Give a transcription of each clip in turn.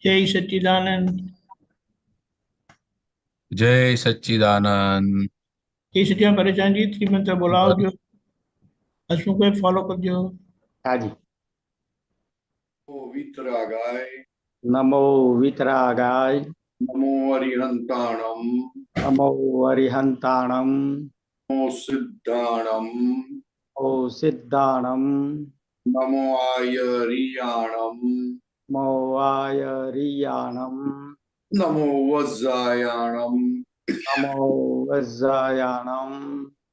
जय सच्चिदानंद। जय सच्चिदानंद। जय सच्चिदानंद परेशान जी थी मंत्र बोलाओ जो हसमुख को फॉलो कर जो। हाँ जी। वितरागाय नमो वितरागाय नमो अरिहंताणम नमो अरिहंताणम नमो सिद्धाणम ओ सिद्धाणम नमो आयरियाणम नमो आयरियाणम नमो वज्रायाणम नमो वज्रायाणम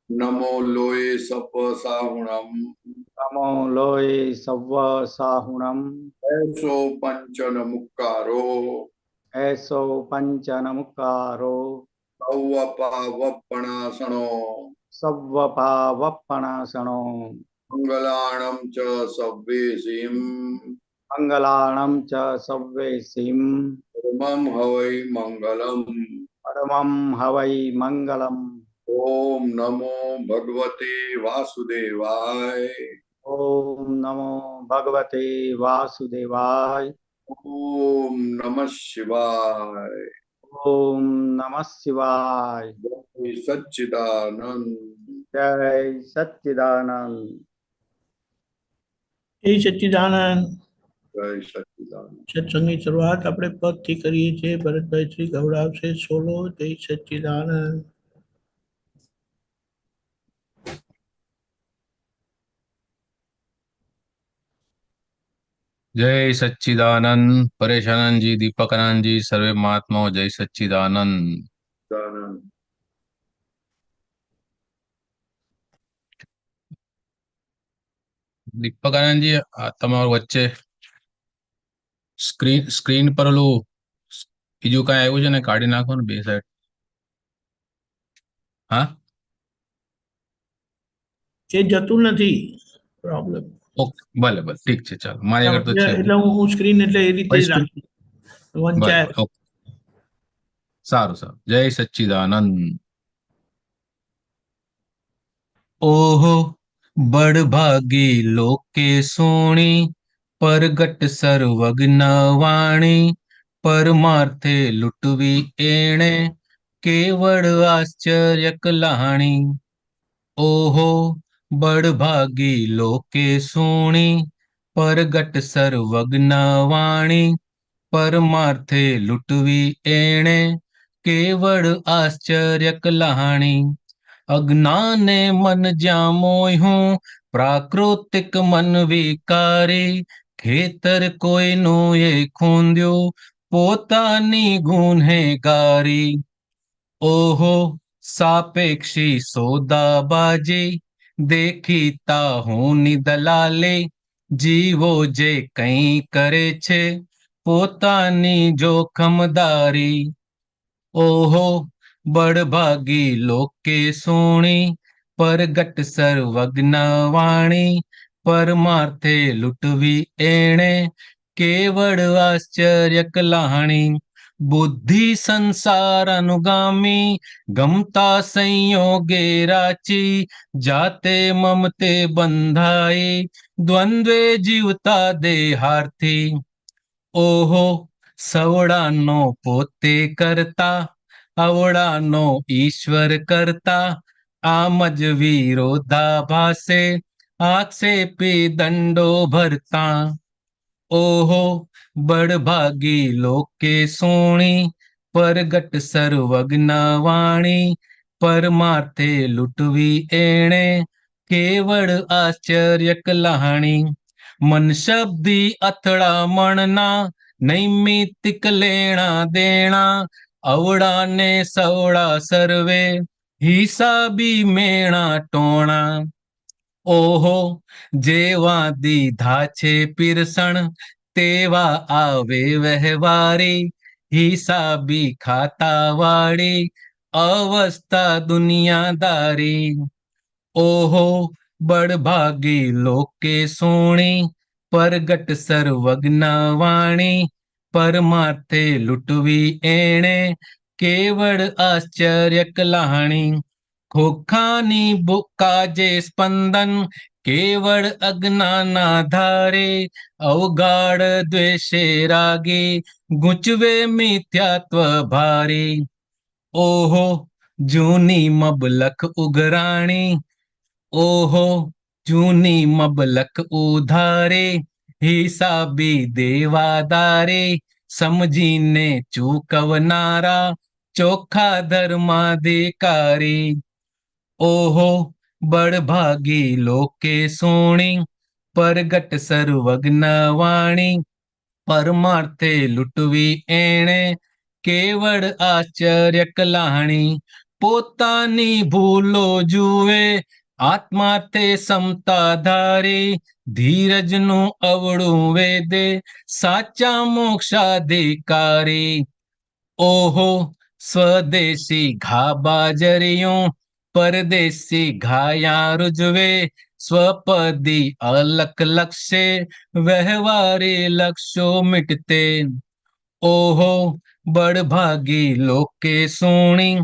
नमो लोये सपसाहुणम नमो लोये सव्व साहुणम ऐसो पंचन मुक्कारो ऐसो पंचनमुकारो सौवपावपणासनो सव्व पावपणासनो मंगलाणम च सव्वेसिम मंगलाणं च सव्वेसिं परमं हवै मंगलम। परमं हवै मंगलम्। ओम नमो भगवते वासुदेवाय। ओम नमो भगवते वासुदेवाय। ओम नमः शिवाय। ओम नमः शिवाय। जय सच्चिदानंद। जय सच्चिदानंद। जय सच्चिदानंद। जय सच्चिदानंद। સત્સંગની શરૂઆત આપણે પદથી કરીએ છીએ. ભરતભાઈ શ્રી ગૌડાવશે સોલો. જય સચ્ચિદાનંદ. जय सच्चिदानंद। परेशानंद जी, दीपकानंद जी, सर्वे महात्माओं जय सच्चिदानंद। सच्चिदानंद। દીપકાનંદ જી, તમારું વચ્ચે સ્ક્રીન પર ઓલું બીજું કઈ આવ્યું છે ને, કાઢી નાખો ને બે સાઈડ. હા, એ જતું નથી પ્રોબ્લેમ. ઓકે, ભલે ભલે, ઠીક છે, ચાલો. મારી આગળ તો છે એટલે હું સ્ક્રીન એટલે એ રીતે જ રાખી વંચાય. ભલે, ઓકે, સારું સારું. જય સચ્ચિદાનંદ. ओहो बड़भागी लोके सोणी, परगट सर्वज्ञ वाणी, परमार्थे लुटवी एणे, केवड़ आश्चर्य कलाणी। ओहो बड़भागी लोके सोणी, परगट सर्वज्ञ वाणी, परमार्थे लुटवी एणे, केवड़ आश्चर्य कलाणी। अज्ञाने मन ज्या मोह्યું, પ્રાકૃતિક મન વિકારી, ખેતર કોઈનું એ ખૂંદ્યું, પોતાની ગુનેગારી। ઓહો સાપેક્ષી સોદાબાજી, દેખીતા હું ની દલાલી, જીવો જે કંઈ કરે છે, પોતાની જોખમદારી। ओहो बड़भागी लोके सोणी, परगट सर्वज्ञ वाणी, परमार्थे लुटवी एणे, केवड़ आश्चर्य कलाणी। बुद्धि संसार अनुगामी, गमता संयोगे राची, जाते ममते बंधाई, द्वंद्वे जीवता देहार्थी। ओहो સવડાનો પોતે કરતા, અવડાનો ઈશ્વર કરતા, આમ જ વિરોધાભાસે, આક્ષેપી દંડો ભરતા। ઓહો બડભાગી લોકે સોણી, પરગટ સર્વજ્ઞ વાણી, પરમાર્થે લૂટવી એણે, કેવળ આશ્ચર્ય કલાણી। મન શબ્દી અથડામણના, નૈમિતિક લેણા દેણા, અવડા ને સવડા સર્વે, હિસાબી મેણા ટોણા। ઓહો જેવા દીધા છે પીરસણ, તેવા આવે વહેવારી, હિસાબી ખાતા વાળી, અવસ્થા દુનિયાદારી। ઓહો બડભાગી લોકે સોણી, परगट सर्वज्ञ वाणी, परमार्थे लुटवी एणे, केवड़ आश्चर्य कलाणी। खोखानी बुका जे स्पंदन, केवळ अज्ञानाधारे अवगाढ द्वेषे रागे गुंचवे मिथ्यात्व भारे. ओहो जूनी मबलख उघराणी, ओहो जूनी मबलख उधारे, हिसाबी देवादारे समजीने चूकवनारा ચોખા ધર્માધિકારી. ઓહો બળભાગી લોકે સોણી, પરગટ સર્વજ્ઞ વાણી, પરમાર્થે લૂંટવી એણે કેવળ આશ્ચર્ય કલાણી. પોતાની ભૂલો જુએ આત્મા તે સમતા ધારી, ધીરજનું અવળું વેદે સાચા મોક્ષાધિકારી. ઓહો સ્વદેશી ઘા બાજરિયું, પરદેશી ઘાયા રૂજવે, સ્વપદી અલક લક્ષે વ્યવહારી લક્ષો મિટતે. ઓહો બળભાગી લોકે સોણી,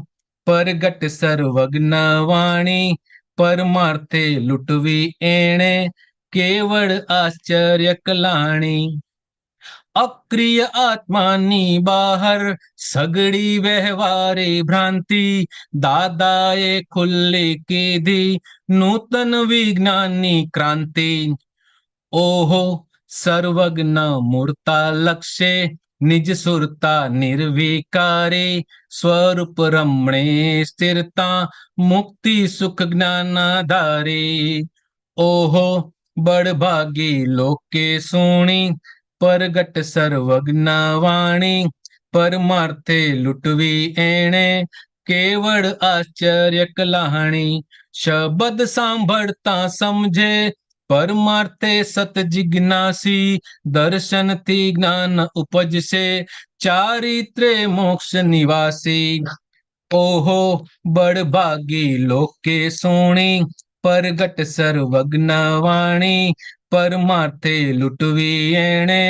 પરગટ સર્વજ્ઞ વાણી, પરમાર્થે લૂંટવી એણે કેવળ આશ્ચર્ય કલાણી. અક્રિય આત્માની બહાર સગડી વ્યવહારે ભ્રાંતિ, દાદાએ ખુલ્લી કીધી નૂતન વિજ્ઞાનની ક્રાંતિ. ઓહો સર્વજ્ઞ મૂર્તા લક્ષે નિજ સુરતા નિર્વિકારે, સ્વરૂપ રમણે સ્થિરતા મુક્તિ સુખ જ્ઞાનાધારે. ઓહો બળભાગી લોકે સોણી, પરગટ સર્વજ્ઞ વાણી, પરમાર્થે લૂંટવી એણે કેવળ આશ્ચર્ય કલાણી. શબ્દ સાંભળતા સમજે પરમાર્થે સત જિજ્ઞાસી, દર્શનથી જ્ઞાન ઉપજશે ચારિત્રે મોક્ષ નિવાસી. ઓહો બળભાગી લોકે સોણી, પરગટ સર્વજ્ઞ વાણી, પરમાર્થે લૂંટવી એણે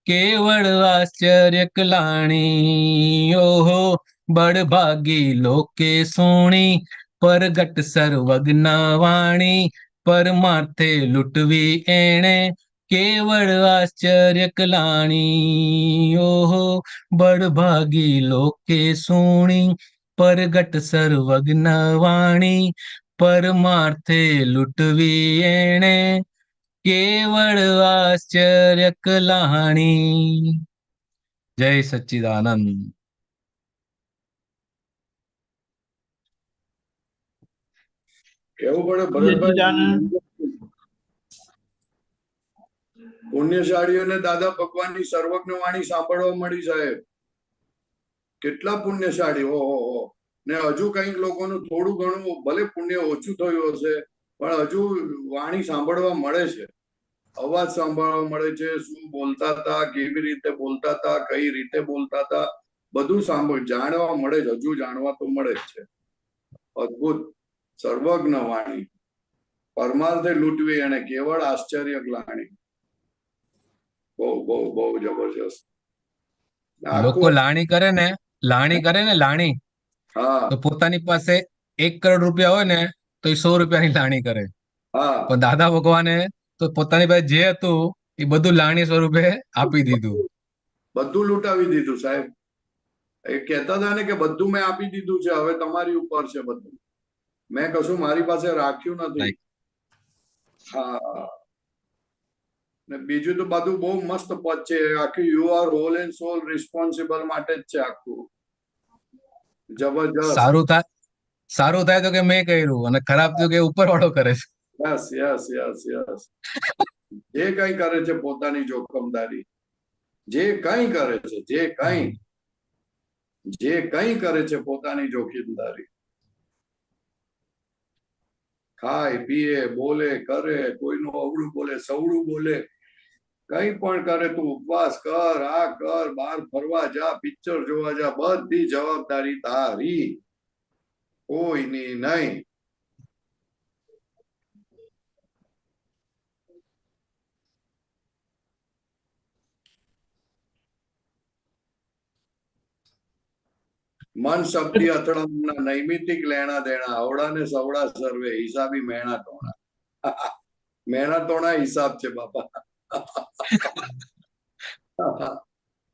કેવળ આશ્ચર્ય કલાણી. ઓહો બળભાગી લોકે સોણી, પરગટ સર્વજ્ઞ વાણી, પરમાર્થે લૂંટવી એણે કેવળ આશ્ચર્ય કલાણી. ઓહો બળભાગી લોકે સોણી, પરગટ સર્વજ્ઞ વાણી, પરમાર્થે લૂંટવી એણે કેવળ આશ્ચર્ય કલાણી. જય સચ્ચિદાનંદ. કેવું પડે ભરતભાઈ, સચ્ચિદાનંદ. પુણ્યશાળીઓને દાદા ભગવાનની સર્વજ્ઞ વાણી સાંભળવા મળી સાહેબ. કેટલા પુણ્યશાળી, ઓહો. ને હજુ કઈક લોકોનું થોડું ઘણું ભલે પુણ્ય ઓછું થયું હશે, પણ હજુ વાણી સાંભળવા મળે છે, અવાજ સાંભળવા મળે છે. શું બોલતા હતા, કેવી રીતે બોલતા હતા, કઈ રીતે બોલતા હતા, બધું જાણવા મળે છે. હજુ જાણવા તો મળે જ છે. અદભુત સર્વજ્ઞ વાણી, પરમાર્થે લૂંટવી એને કેવળ આશ્ચર્ય ગ્લાણી. બહુ બહુ બહુ જબરજસ્ત. લોકો લાણી કરે ને લાણી, હા તો પોતાની પાસે 1 કરોડ રૂપિયા હોય ને તો એ 100 રૂપિયાની લાણી કરે. હા, પણ દાદા ભગવાને તો પોતાની પાસે જે હતું એ બધું લાણી સ્વરૂપે આપી દીધું. બધું લૂંટાવી દીધું સાહેબ. એ કહેતા હતા ને કે બધું મેં આપી દીધું છે, હવે તમારી ઉપર છે બધું, મેં કશું મારી પાસે રાખ્યું નથી. હા, ને બીજું તો બધું બહુ મસ્ત પદ છે આખું. You are whole and sole responsible માટે જ છે આખું. જબરજસ્ત. સારું થાય તો કે મેં કર્યું, અને ખરાબ થયું કે ઉપર વાળો કરે છે. Yes yes yes yes. જે કઈ કરે છે પોતાની જોખમદારી, જે કઈ કરે છે, જે કઈ કરે છે પોતાની જોખમદારી. ખાય પીએ બોલે કરે, કોઈનું અવળું બોલે સવળું બોલે, કઈ પણ કરે, તું ઉપવાસ કર, આ કર, બહાર ફરવા જા, પિક્ચર જોવા જા, બધી જવાબદારી તારી, કોઈની નહીં. મન શબ્દી અથડામણના નૈમિતિક લેણા દેણા, અવળા ને સવડા સર્વે, હિસાબી મેણા ટોણા. મહેનતોના હિસાબ છે બાપા.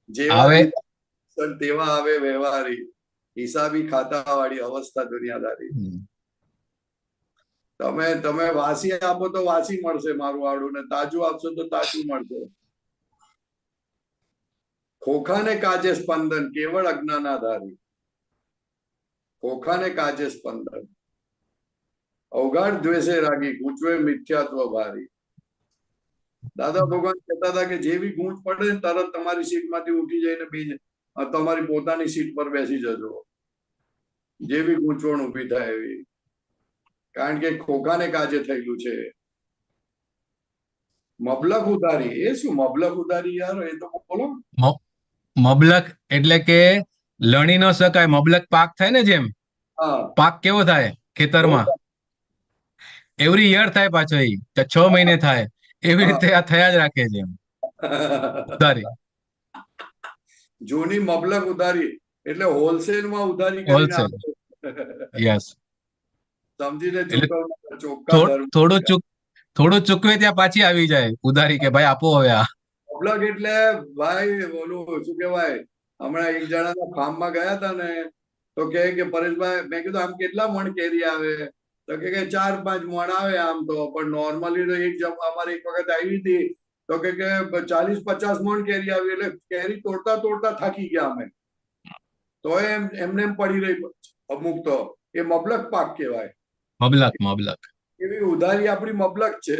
જેવા આવે દીધા તેવા આવે વ્યવહારી, હિસાબી ખાતા વાળી અવસ્થા દુનિયાદારી. તમે વાસી આપો તો વાસી મળશે મારું આડું, ને તાજું આપશો તો તાજું મળશે. ખોખાને કાજે સ્પંદન કેવળ અજ્ઞાનાધારી. ખોખાને કાજે સ્પંદન અવગાઢ દ્વેષે રાગી ગૂંચવે મિથ્યાત્વ ભારી. દાદા ભગવાન કહેતા હતા કે જેવી ગૂંચ પડે ને તરત તમારી સીટ માંથી ઉઠી જઈને તમારી પોતાની સીટ પર બેસી જજો, જેવી ગૂંચવણ ઉભી થાય એવી. કારણ કે ખોખાને કાજે થયેલું છે. મબલખ ઉધારી, એ શું મબલખ ઉધારી યાર? એ તો બોલો. મબલક એટલે કે લણી ન શકાય. મબલક પાક થાય ને, જેમ હા, પાક કેવો થાય ખેતરમાં, એવરી યર થાય પાછો, એ 6 મહિને થાય, એવી રીતે આ થયા જ રાખે છે. ઉધારી જૂની મબલક ઉધારી એટલે હોલસેલ માં ઉધારી કરીને હોલસેલ, આપે. યસ. સમજીને એટલે ચૂકવનાર ચોખ્ખા ધર્મ. થોડું ચૂકવે ત્યાં પાછી આવી જાય ઉધારી, કે ભાઈ આપો હવે આ. મબલક એટલે ભાઈ ઓલું શું કહેવાય, હમણાં એક જણાના ફાર્મમાં ગયા હતા ને, તો કે પરેશભાઈ, મેં કીધું આમ કેટલા મણ કેરી આવે? તો કે 4-5 મણ આવે આમ તો, પણ નોર્મલી તો અમારે એક વખત આવી હતી તો કે 40-50 મણ કેરી આવી. એટલે કેરી તોડતા તોડતા થાકી ગયા અમે, તો એમને એમ પડી રહી અમુક. તો એ મબલક પાક કહેવાય. મબલક એવી ઉધારી આપણી મબલક છે.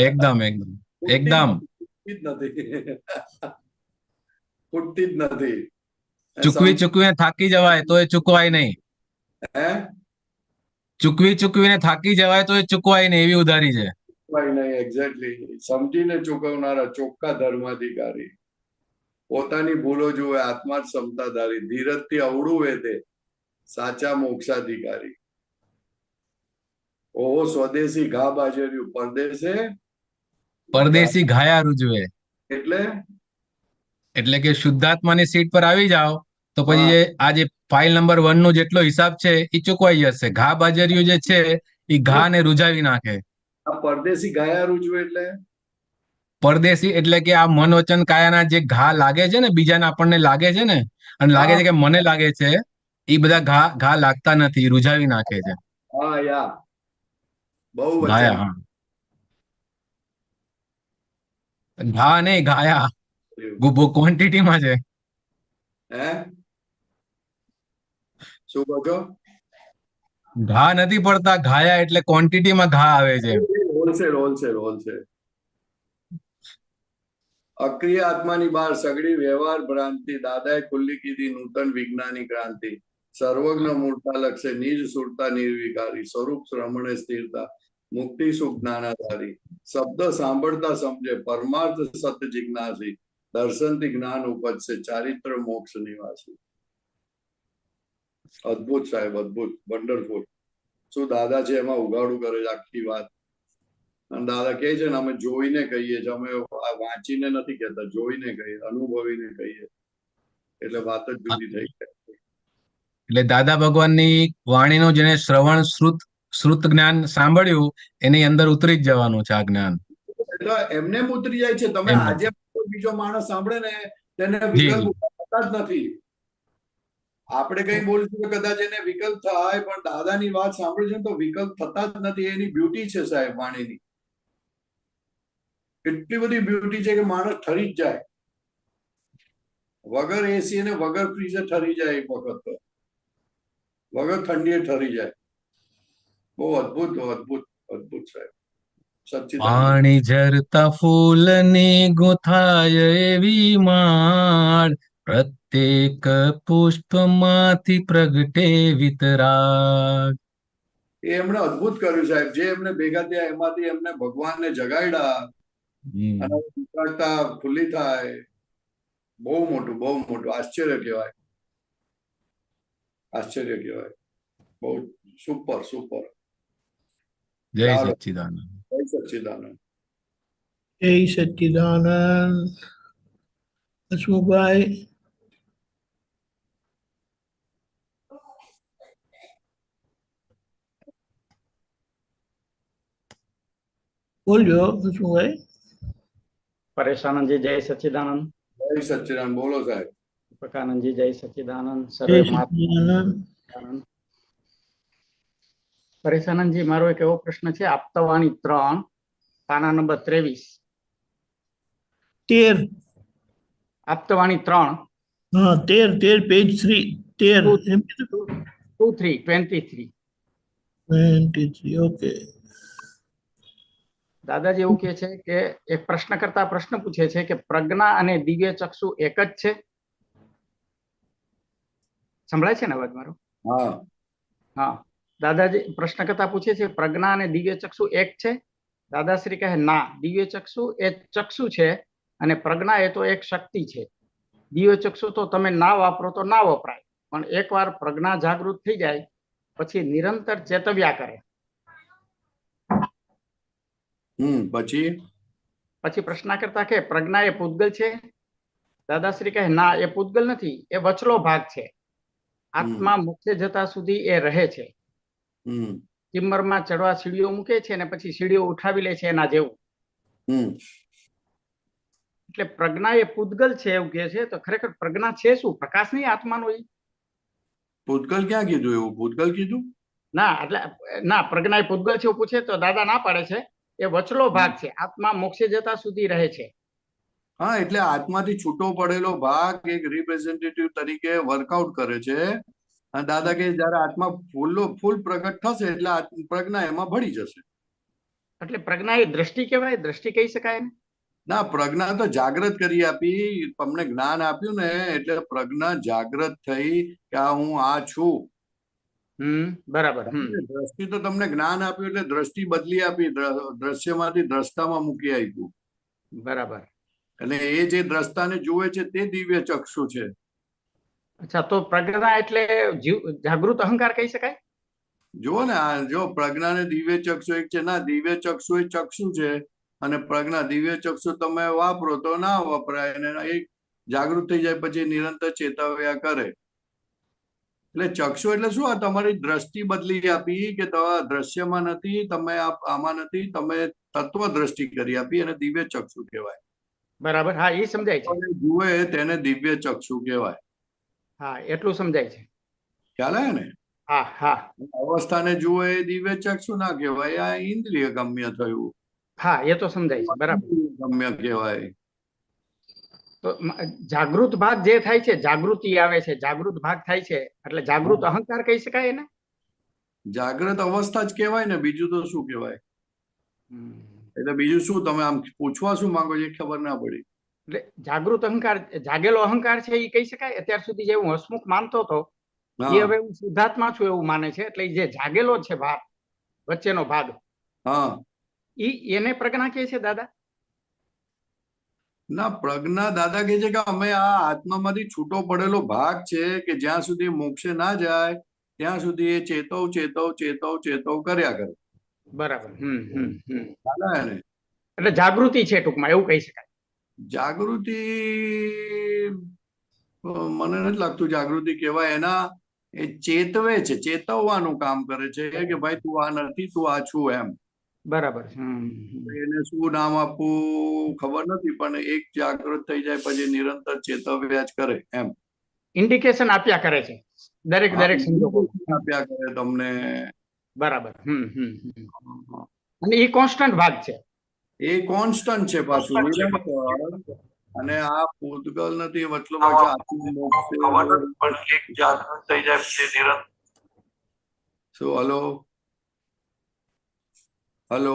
એકદમ ખૂટતી જ નથી. ખૂટતી જ નથી. ચૂકવીને થાકી જવાય તો એ ચૂકવાય નહીં. હે, ચૂકવીને થાકી જવાય તો એ ચૂકવાય નહીં, એવી ઉધારી છે. નહીં, એક્ઝેક્ટલી. સમજીને ચૂકવનારા ચોખ્ખા ધર્માધિકારી. પોતાની ભૂલો જુએ, આત્મા જ ક્ષમતાધારી. ધીરજથી અવળું વેતે સાચા મોક્ષાધિકારી. ઓહો સ્વદેશી ઘા બાજર્યું પરદેશી ઘાયા રૂજવે. એટલે કે શુદ્ધાત્માની સીટ પર આવી જાઓ તો પછી આ જે ફાઇલ નંબર 1 નો જેટલો હિસાબ છે એ ચૂકવાઈ જશે. ઘા બાજર્યું જે છે એ ઘા ને રૂજાવી નાખે. આ પરદેશી ઘાયા રૂજવે એટલે પરદેશી એટલે કે આ મન વચન કાયાના જે ઘા લાગે છે ને, બીજાને આપણને લાગે છે ને, અને લાગે છે કે મને લાગે છે, એ બધા ઘા લાગતા નથી, રૂજાવી નાખે છે. હા યા, બહુ વચન. ઘાયા, ઘા નહીં ઘાયા, ક્વોન્ટિટીમાં છે. હે, શું કહો છો? ઘા નથી પડતા, ઘાયા એટલે ક્વોન્ટિટીમાં ઘા આવે છે. હોલસેલ. અક્રિય આત્માની બહાર સગડી વ્યવહાર ભ્રાંતિ. દાદાએ ખુલ્લી કીધી નૂતન વિજ્ઞાની ક્રાંતિ. સર્વજ્ઞ મૂળતા લક્ષે નિજ સુરતા નિર્વિકારી. સ્વરૂપ શ્રમણે સ્થિરતા મુક્તિ સુખ જ્ઞાનાધારી. શબ્દ સાંભળતા સમજે પરમાર્થ સત્ય જિજ્ઞાસી. દર્શનથી જ્ઞાન ઉપજશે ચારિત્ર મોક્ષ નિવાસી. અદભુત સાહેબ, અદભુત, વન્ડરફુલ. શું દાદા છે એમાં ઉગાડું કરે છે આખી વાત. અને દાદા કહે છે ને, અમે જોઈને કહીએ છીએ, અમે વાંચીને નથી કહેતા, જોઈને કહીએ, અનુભવીને કહીએ. એટલે વાત જ જુદી થઈ જાય. એટલે દાદા ભગવાનની વાણીનું જેને શ્રવણ શ્રુત જ્ઞાન સાંભળ્યું, એની અંદર ઉતરી જ જવાનું છે આ જ્ઞાન. એટલે એમને ઉતરી જાય છે. તમે આજે બીજો માણસ સાંભળે ને, તેને વિકલ્પ થતા જ નથી. આપણે કઈ બોલશું કદાચ એને વિકલ્પ થાય, પણ દાદાની વાત સાંભળે છે તો વિકલ્પ થતા જ નથી. એની બ્યુટી છે સાહેબ વાણીની. એટલી બધી બ્યુટી છે કે માણસ ઠરી જ જાય. વગર એસી અને વગર ફ્રીઝે ઠરી જાય એક વખત તો. વગર ઠંડીએ ઠરી જાય. બહુ અદભુત સાહેબ. પાણી ઝરતા ફૂલની ગુથાય એવી માળ, પ્રત્યેક પુષ્પમાંથી પ્રગટે વિતરાગ. એ એમણે અદભુત કર્યું સાહેબ. જે એમને ભેગા થયા એમાંથી એમને ભગવાનને જગાડ્યા અને વિચારતા ખુલ્લી થાય. બહુ મોટું આશ્ચર્ય કહેવાય. બહુ સુપર. જય સચ્ચિદાનંદ. જય સચ્ચિદાનંદ. હસમુખભાઈ. બોલજો શું હોય. પરેશાનંદજી જય સચ્ચિદાનંદ. જય સચ્ચિદાનંદ. બોલો સાહેબ. દીપકાનંદજી જય સચ્ચિદાનંદ. જય સર્વે સચ્ચિદાનંદ. માતા. પરેશાનંદજી, મારો એક એવો પ્રશ્ન છે. આપતાવાણી 3 પાના નંબર 23. 13. આપતાવાણી 3 હા 13 પેજ 3 13 એમ કીધું. 23. 23 ઓકે. દાદાજી એવું કહે છે કે એક પ્રશ્ન કરતા પ્રશ્ન પૂછે છે કે પ્રજ્ઞા અને દિવ્ય ચક્ષુ એક જ છે? સંભળાય છે ને અવાજ મારો? હા. હા. દાદાજી પ્રશ્ન કરતા પૂછે છે પ્રજ્ઞા અને દિવ્ય ચક્ષુ એક છે? દાદાશ્રી કહે ના, દિવ્ય ચક્ષુ એ ચક્ષુ છે અને પ્રજ્ઞા એ તો એક શક્તિ છે. દિવ્ય ચક્ષુ તો તમે ના વાપરો તો ના વપરાય, પણ એકવાર પ્રજ્ઞા જાગૃત થઈ જાય પછી નિરંતર ચેતવ્યા કરે. પછી પ્રશ્ન કરતા કે પ્રજ્ઞા એ પૂતગલ છે? દાદાશ્રી કહે ના, એ પૂતગલ નથી, એ વચલો ભાગ છે. આત્મા મોક્ષે જતા સુધી એ રહે છે. ટિમ્બરમાં ચડવા સીડીઓ મૂકે છે અને પછી સીડીઓ ઉઠાવી લે છે એના જેવું. એટલે પ્રજ્ઞા એ પૂતગલ છે એવું કહે છે. તો ખરેખર પ્રજ્ઞા છે શું? પ્રકાશ નહીં આત્માનો? પૂતગલ ક્યાં કીધું? એવું પૂતગલ કીધું? ના, એટલે ના, પ્રજ્ઞા એ પૂતગલ છે એવું પૂછે તો દાદા ના પાડે છે એ વચલો ભાગ છે. આત્મા મોક્ષે જતા સુધી રહે છે. હા, એટલે આત્માથી છૂટો પડેલો ભાગ એક રિપ્રેઝેન્ટેટિવ તરીકે વર્કઆઉટ કરે છે. અને દાદા કે જયારે આત્મા ફૂલ પ્રગટ થશે એટલે પ્રજ્ઞા એમાં ભળી જશે. એટલે પ્રજ્ઞા એ દ્રષ્ટિ કહેવાય? દ્રષ્ટિ કહી શકાય ને? ના, પ્રજ્ઞા તો જાગૃત કરી આપી. તમને જ્ઞાન આપ્યું ને એટલે પ્રજ્ઞા જાગૃત થઈ કે આ હું આ છું. બરાબર. દ્રષ્ટિ તો તમને જ્ઞાન આપ્યું એટલે દ્રષ્ટિ બદલી આપી. દ્રશ્યમાંથી દ્રષ્ટામાં મૂકી આપ્યું. બરાબર. એટલે એ જે દ્રષ્ટાને જુએ છે તે દિવ્ય ચક્ષુ છે. અચ્છા, તો પ્રજ્ઞા એટલે જાગૃત અહંકાર કહી શકાય? જુઓ ને, જો પ્રજ્ઞા ને દિવ્ય ચક્ષુ એક છે. ના, દિવ્ય ચક્ષુ એ ચક્ષુ છે અને પ્રજ્ઞા દિવ્ય ચક્ષુ તમે વાપરો તો ના વપરાય. અને એ જાગૃત થઈ જાય પછી નિરંતર ચેતવ્યા કરે. એટલે ચક્ષુ એટલે શું? આ તમારી દ્રષ્ટિ બદલી આપી કે દ્રશ્યમાં નથી, તમે આમાં નથી, તમે તત્વ દ્રષ્ટિ કરી આપી અને દિવ્ય ચક્ષુ કહેવાય. બરાબર. હા, એ સમજાય છે. જુએ તેને દિવ્ય ચક્ષુ કહેવાય. હા, એટલું સમજાય છે. ખ્યાલ આવે ને? હા હા. અવસ્થાને જુએ એ દિવ્ય ચક્ષુ ના કહેવાય, આ ઇન્દ્રિય ગમ્ય થયું. હા, એ તો સમજાય છે. બરાબર. ગમ્ય કહેવાય. તો જાગૃત ભાગ જે થાય છે, જાગૃતિ આવે છે, જાગૃત ભાગ થાય છે એટલે જાગૃત અહંકાર કહી શકાય ને? જાગ્રત અવસ્થા જ કહેવાય ને, બીજું તો શું કહેવાય? એટલે બીજું શું તમે આમ પૂછવા શું માંગો છો એ ખબર ના પડી. એટલે જાગૃત અહંકાર, જાગેલો અહંકાર છે એ કહી શકાય? અત્યાર સુધી જે હું હસમુખ માનતો હતો એ હવે હું શુદ્ધાત્મા છું એવું માને છે. એટલે જે જાગેલો છે ભાગ, વચ્ચેનો ભાગ, હા, એને પ્રજ્ઞા કહે છે દાદા? ના, પ્રજ્ઞા દાદા કહે છે કે અમે આ આત્મામાંથી છૂટો પડેલો ભાગ છે કે જ્યાં સુધી મોક્ષે ના જાય ત્યાં સુધી એ ચેતવ કર્યા કરે. બરાબર. ને એટલે જાગૃતિ છે ટૂંકમાં, એવું કહી શકાય? જાગૃતિ મને નથી લાગતું જાગૃતિ કહેવાય. એના એ ચેતવે છે, ચેતવવાનું કામ કરે છે કે ભાઈ તું આ નથી, તું આ છું એમ. બરાબર. એને શું નામ આપવું ખબર નથી, પણ એક જાગૃત થઈ જાય પછી નિરંતર ચેતવ્યા જ કરે એમ. ઇન્ડિકેશન આપ્યા કરે છે દરેક સંજોગો આપ્યા કરે તમને. બરાબર. અને એ કોન્સ્ટન્ટ ભાગ છે? એ કોન્સ્ટન્ટ છે પાછું. અને આ પૂતગલ નથી, વચલો એક જાગૃત થઈ જાય પછી નિરંતર. શું? હલો?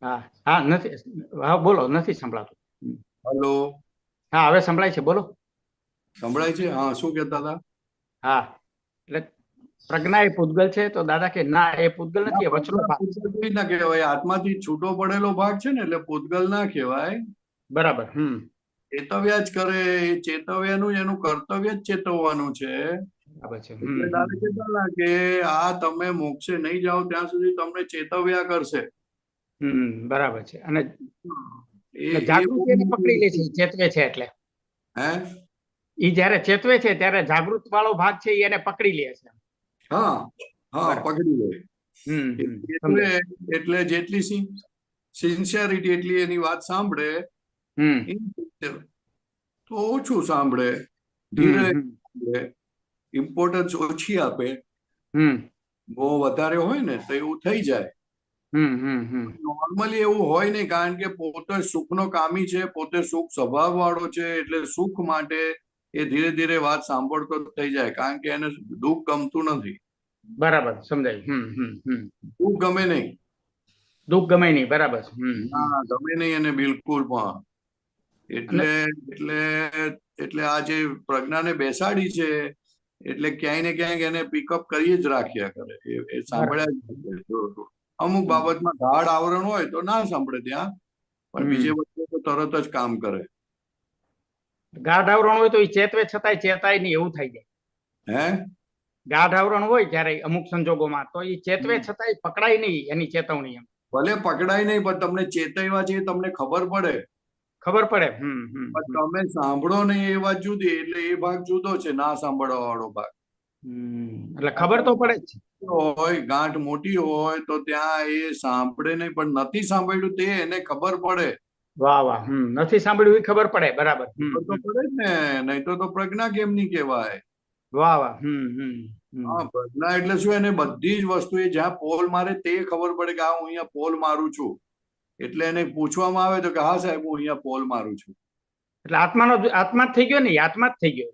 હા હા, નથી. હા બોલો, નથી સંભળાતું. હલો? હા, હવે સંભળાય છે, બોલો. સંભળાય છે? હા, શું કહેતા હતા? હા, એટલે પ્રજ્ઞા એ પૂતગલ છે તો દાદા કે ના, એ પૂતગલ નથી, એ વચલો ભાગ છે. ના કહેવાય, આત્માથી છૂટો પડેલો ભાગ છે ને, એટલે પૂતગલ ના કહેવાય. બરાબર. ચેતવ્યા જ કરે. એ ચેતવ્યાનું એનું કર્તવ્ય જ ચેતવવાનું છે. કે આ તમે મોક્ષે નહીં જાઓ ત્યાં સુધી તમને ચેતવ્યા કરશે. બરાબર છે. અને જાગૃતિ એને પકડી લે છે, ચેતવે છે એટલે. એ જયારે ચેતવે છે ત્યારે જાગૃત વાળો ભાગ છે એને પકડી લે છે. હા, પકડી લે. એટલે જેટલી સિન્સિયરિટી એટલી એની વાત સાંભળે, હમ તો ઓછું સાંભળે, ધીરે સાંભળે, ઇમ્પોર્ટન્સ ઓછી આપે. હમ બહુ વધારે હોય ને તો એવું થઈ જાય. હમ નોર્મલી એવું હોય નહીં, કારણ કે પોતે સુખનો કામી છે, પોતે સુખ સ્વભાવ વાળો છે, એટલે સુખ માટે એ ધીરે ધીરે વાત સાંભળતો જ થઈ જાય, કારણ કે એને દુઃખ ગમતું નથી. બરાબર સમજાય. દુઃખ ગમે નહીં. દુઃખ ગમે નહીં. બરાબર. ના ગમે નહીં એને બિલકુલ પણ. એટલે એટલે એટલે આ જે પ્રજ્ઞાને બેસાડી છે, એટલે ક્યાંય ને ક્યાંક એને પિકઅપ કરી જ રાખ્યા કરે. એ સાંભળ્યા જ કરે. અમુક બાબતમાં ગાઢ આવરણ હોય તો ના સાંભળે ત્યાં, પણ બીજે વખતે તો તરત જ કામ કરે. ગાઢ આવરણ હોય તો એ ચેતવે છતાંય ચેતાય નહીં એવું થઈ જાય. હે ગાઢ આવરણ હોય ત્યારે અમુક સંજોગોમાં તો એ ચેતવે છતાંય પકડાય નહીં એની ચેતવણી. એમ ભલે પકડાય નહીં, પણ તમને ચેતવ્યા છે તમને ખબર પડે. ખબર પડે. પણ તમે સાંભળો નહીં એ વાત જુદી, એટલે એ ભાગ જુદો છે, ના સાંભળવા વાળો ભાગ. એટલે ખબર તો પડે જ છે. હોય ગાંઠ મોટી હોય તો ત્યાં એ સાંભળે નહીં, પણ નથી સાંભળ્યું તે એને ખબર પડે. વાહ વાહ. નથી સાંભળ્યું એ ખબર પડે. બરાબર. ખબર તો પડે જ ને, નહીં તો પ્રજ્ઞા કેમ નહીં કહેવાય. વાહ વાહ. હા, પ્રજ્ઞા એટલે શું? એને બધી જ વસ્તુ એ જ્યાં પોલ મારે તે ખબર પડે કે હા હું અહીંયા પોલ મારું છું. એટલે એને પૂછવામાં આવે તો કે હા સાહેબ હું અહીંયા પોલ મારું છું. એટલે આત્મા જ થઈ ગયો ને, આત્મા જ થઈ ગયો.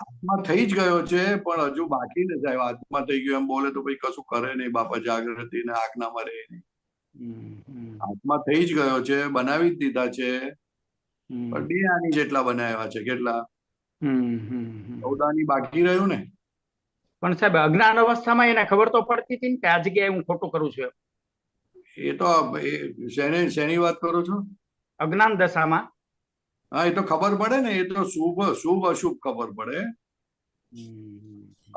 આત્મા થઈ જ ગયો છે, પણ હજુ બાકી ને સાહેબ. આત્મા થઈ ગયો એમ બોલે તો ભાઈ કશું કરે નહીં, બાપા જાગૃતિ ને આજ્ઞામાં રહે નહીં. આત્મા થઈ જ ગયો છે, બનાવી જ દીધા છે, પણ 2 આની જેટલા બનાવ્યા છે. કેટલા? 14 આની બાકી રહ્યું ને. પણ સાહેબ અજ્ઞાન અવસ્થામાં એને ખબર તો પડતી હતી ને કે આ જગ્યાએ હું ખોટું કરું છું. એ તો શેની વાત કરો છો? અજ્ઞાન દશામાં. હા, એ તો ખબર પડે ને. એ તો શુભ અશુભ ખબર પડે.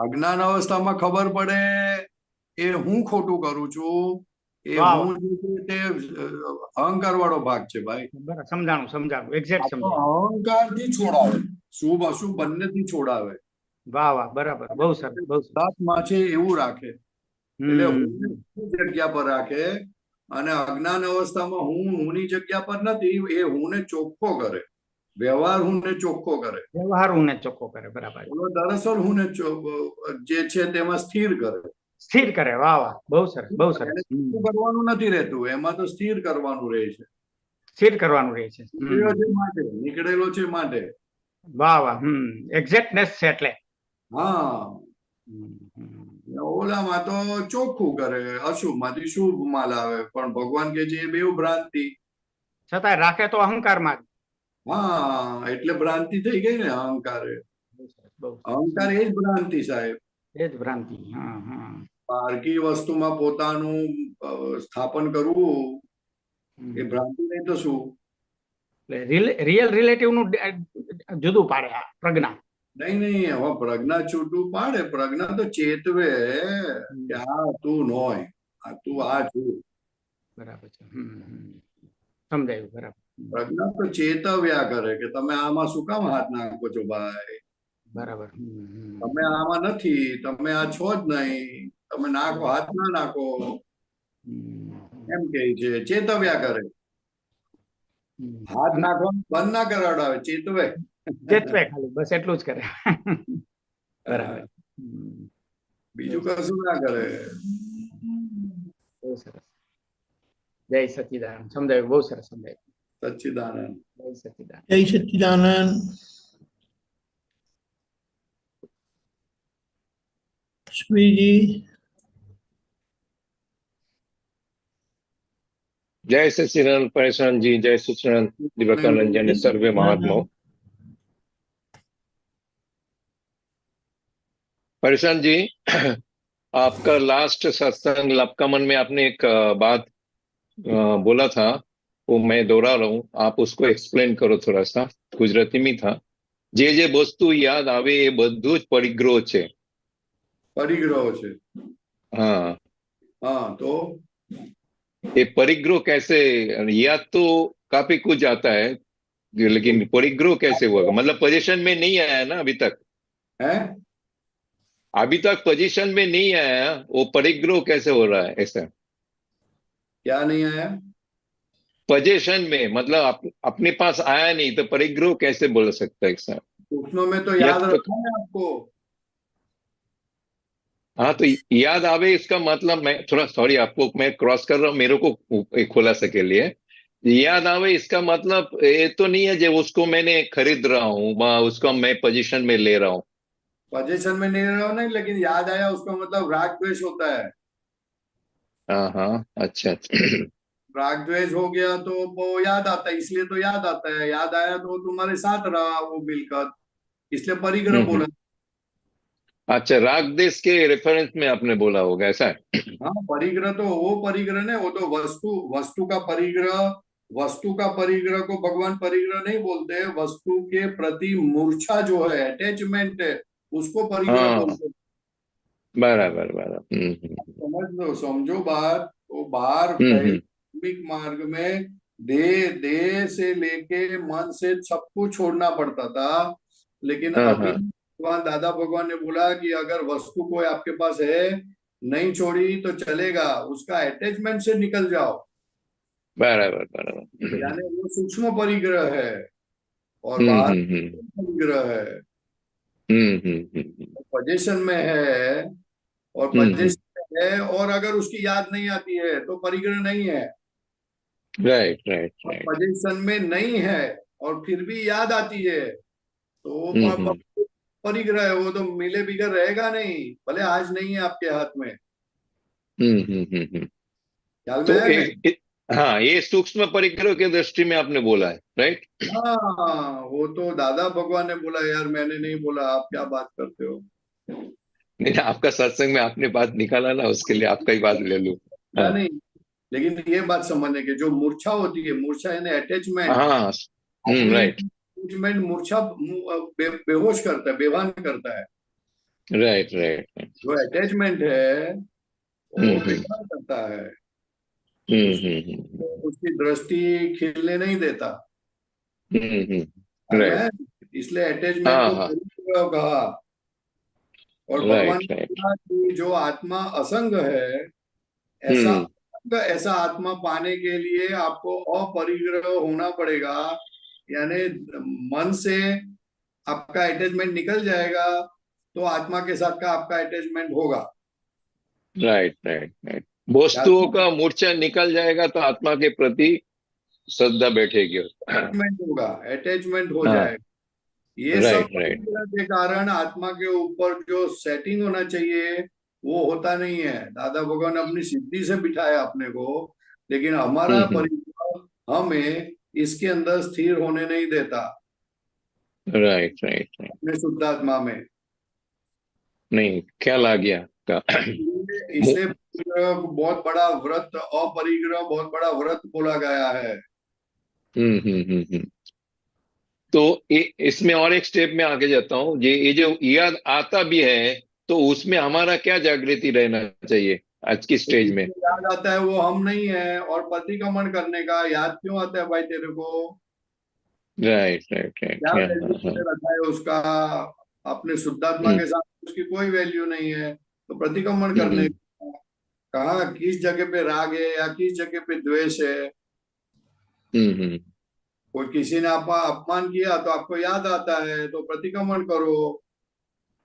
અજ્ઞાન અવસ્થામાં ખબર પડે એ હું ખોટું કરું છું. એ હું તે અહંકાર વાળો ભાગ છે ભાઈ. સમજાણું. એક્ઝેક્ટ સમજાણું. અહંકાર થી છોડાવે, શુભ અશુભ બંને થી છોડાવે. વાહ વાહ. બરાબર. બહુ સરસ. બહુ માં છે એવું રાખે, એટલે હું જગ્યા પર રાખે. અને અજ્ઞાન અવસ્થામાં હુંની જગ્યા પર નથી, એ હું ને ચોખ્ખો કરે. વ્યવહાર હું ને ચોખ્ખો કરે. વ્યવહાર હું ને ચોખ્ખો કરે. બરાબર. દરઅસલ હું ને જે છે તેમાં સ્થિર કરે. સ્થિર કરે. વાહ વાહ. બહુ સરસ. બહુ સરસ. કરવાનું નથી રહેતું, એમાં તો સ્થિર કરવાનું રહે છે. સ્થિર કરવાનું રહે છે. નીકળેલો છે માટે. વાહ વાહ. એક્ઝેક્ટનેસ છે એટલે. હા, ઓલામાં તો ચોખ્ખું કરે, અશુભ માંથી શુભ માં લાવે. પણ ભગવાન કે છે એ બેઉ ભ્રાંતિ. છતાંય રાખે તો અહંકારમાં જ. હા, એટલે ભ્રાંતિ થઈ ગઈ ને. અહંકાર એ જ ભ્રાંતિ સાહેબ. એ જ ભ્રાંતિ. બારકી વસ્તુમાં પોતાનું સ્થાપન કરવું એ ભ્રાંતિ નહીં તો શું? રિયલ રિલેટિવ નું જુદું પાડે આ પ્રજ્ઞા. નહીં, હવે પ્રજ્ઞા છૂટું પાડે. પ્રજ્ઞા તો ચેતવે કે આ તું નોય, આ તું આ છું. બરાબર છે. સમજાયું. બરાબર. પ્રજ્ઞા તો ચેતવ્યા કરે કે તમે આમાં શું કામ હાથ નાખો છો ભાઈ. બરાબર. તમે આમાં નથી, તમે આ છો જ નહીં, તમે નાખો, હાથ ના નાખો એમ કે છે. ચેતવ્યા કરે. હાથ નાખવાનું બંધ ના કરાવડાવે, ચેતવે. ખાલી બસ એટલું જ કરે. બરાબર. બીજું કશું ના કરે. બહુ સરસ. જય સચ્ચિદાનંદ. સમજાયું. બહુ સરસ સમજાયું. સચ્ચિદાનંદ. જય સચ્ચિદાનંદ. જય સચ્ચિદાનંદ. શ્રીજી. જય સચ્ચિદાનંદ परेशान जी, जय सच्चिदानंद दिव्यानंद जी ने सर्वे महात्माओं। परेशान जी, आपका लास्ट सत्संग आपका मन में आपने एक बात बोला था, वो मैं दोहरा रहा हूँ, आप उसको एक्सप्लेन करो थोड़ा सा। गुजराती में था, जे वस्तु याद आवे એ બધું જ પરિગ્રહ છે. परिग्रह છે. हाँ हाँ, तो ये परिग्रह कैसे? याद तो काफी कुछ आता है, लेकिन परिग्रह कैसे हुआ? मतलब पोजीशन में नहीं आया ना अभी तक है? अभी तक पोजीशन में नहीं आया, वो परिग्रह कैसे हो रहा है ऐसा? क्या नहीं आया? पोजीशन में, मतलब अपने पास आया नहीं तो परिग्रह कैसे बोल सकता है सर? सूक्ष्म में तो या याद तो रखना है आपको। हाँ, तो याद आवे इसका मतलब, मैं थोड़ा सॉरी आपको मैं क्रॉस कर रहा हूँ, मेरे को खुलासा के लिए। याद आवे इसका मतलब ये तो नहीं है जो उसको मैंने खरीद रहा हूँ उसको मैं पोजीशन में ले रहा हूँ। पोजीशन में नहीं रहो नहीं, लेकिन याद आया उसका मतलब राग द्वेष होता है। हाँ हाँ, अच्छा अच्छा। राग द्वेष हो गया तो वो याद आता है, इसलिए तो याद आता है। याद आया तो तुम्हारे साथ रहा वो मिलकर, इसलिए परिग्रह हम्म। बोला। अच्छा, राग देश के रेफरेंस में आपने बोला होगा, ऐसा है? हाँ, परिग्रह तो वो परिग्रह नहीं, वो तो वस्तु वस्तु का परिग्रह। वस्तु का परिग्रह को भगवान परिग्रह नहीं बोलते, वस्तु के प्रति मूर्छा जो है, अटैचमेंट है, उसको परिग्रह हाँ, बोलते हैं। बराबर बराबर। समझ लो, समझो बात। तो बाहर हम्म। दैविक मार्ग में देह देह से लेके मन से सब कुछ छोड़ना पड़ता था, लेकिन हाँ अभी हाँ, दादा भगवान ने बोला कि अगर वस्तु कोई आपके पास है, नहीं छोड़ी तो चलेगा, उसका अटैचमेंट से निकल जाओ। बराबर बराबर। यानी वो सूक्ष्म परिग्रह है और बाहर हम्म। परिग्रह है। हम्म। पोजीशन में है और हम्म। पोजीशन में है, और अगर उसकी याद नहीं आती है तो परिग्रह नहीं है। राइट राइट और राइट। पोजीशन में नहीं है और फिर भी याद आती है, तो वो हम्म। परिग्रह है। वो तो मिले बिगर रहेगा नहीं, भले आज नहीं है आपके हाथ में। हम्म। ख्याल में तो है नहीं? हाँ, ये सूक्ष्म परिग्रह की दृष्टि में आपने बोला है, राइट? हाँ, वो तो दादा भगवान ने बोला यार, मैंने नहीं बोला। आप क्या बात करते हो? नहीं, आपका सत्संग में आपने बात निकाला ना, उसके लिए आपका ही बात ले लूं। या हाँ नहीं? लेकिन ये बात समझने की, जो मूर्छा होती है, मूर्छा यानी अटैचमेंट। हाँ। आदमी राइट अटैचमेंट मूर्छा बेहोश करता है, बेभान करता है। Right right. जो अटैचमेंट है वो हम्म। बेकार करता है। हम्म। उसकी दृष्टि खिलने नहीं देता। ख्याल में राइट। है? इसलिए अटैचमेंट हाँ को हाँ, परिग्रह कहा। और भगवान राइट ने राइट। कहा कि जो आत्मा असंग है, हम्म। ऐसा आत्मा पाने के लिए आपको अपरिग्रह होना पड़ेगा। यानी मन से आपका अटैचमेंट निकल जाएगा तो आत्मा के साथ का आपका अटैचमेंट होगा। Right right right. क्या वस्तुओं का मूर्छा निकल जाएगा तो आत्मा के प्रति श्रद्धा बैठेगी। हाँ अटैचमेंट होगा, अटैचमेंट हो जाएगा। ये सब राइट राइट। परिग्रह के कारण आत्मा के ऊपर जो सेटिंग होना चाहिए वो होता नहीं है। दादा भगवान ने अपनी सिद्धि से बिठाया अपने को, लेकिन हमारा हम्म। परिग्रह हमें इसके अंदर स्थिर होने नहीं देता, राइट राइट राइट। अपने शुद्धात्मा में। नहीं, ख्याल आ गया का। इसलिए परिग्रह को बहुत बड़ा व्रत, अपरिग्रह बहुत बड़ा व्रत बोला गया है। हम्म। तो इसमें और एक स्टेप में आगे जाता हूँ, ये जो याद आता भी है तो उसमें हमारा क्या जागृति रहना चाहिए आज की तो स्टेज में? जिसको याद आता है वो हम नहीं है, और प्रतिक्रमण करने का याद क्यों आता है भाई तेरे को? Right right right. क्या हाँ वैल्यू हाँ हाँ। तुमने रखा है उसका? अपने शुद्धात्मा हम्म के साथ उसकी कोई वैल्यू नहीं है, तो प्रतिक्रमण करने हम्म का। कहाँ किस जगह पे राग है या किस जगह पे द्वेष है? हम्म। कोई किसी ने आपका अपमान किया तो आपको याद आता है, तो प्रतिक्रमण करो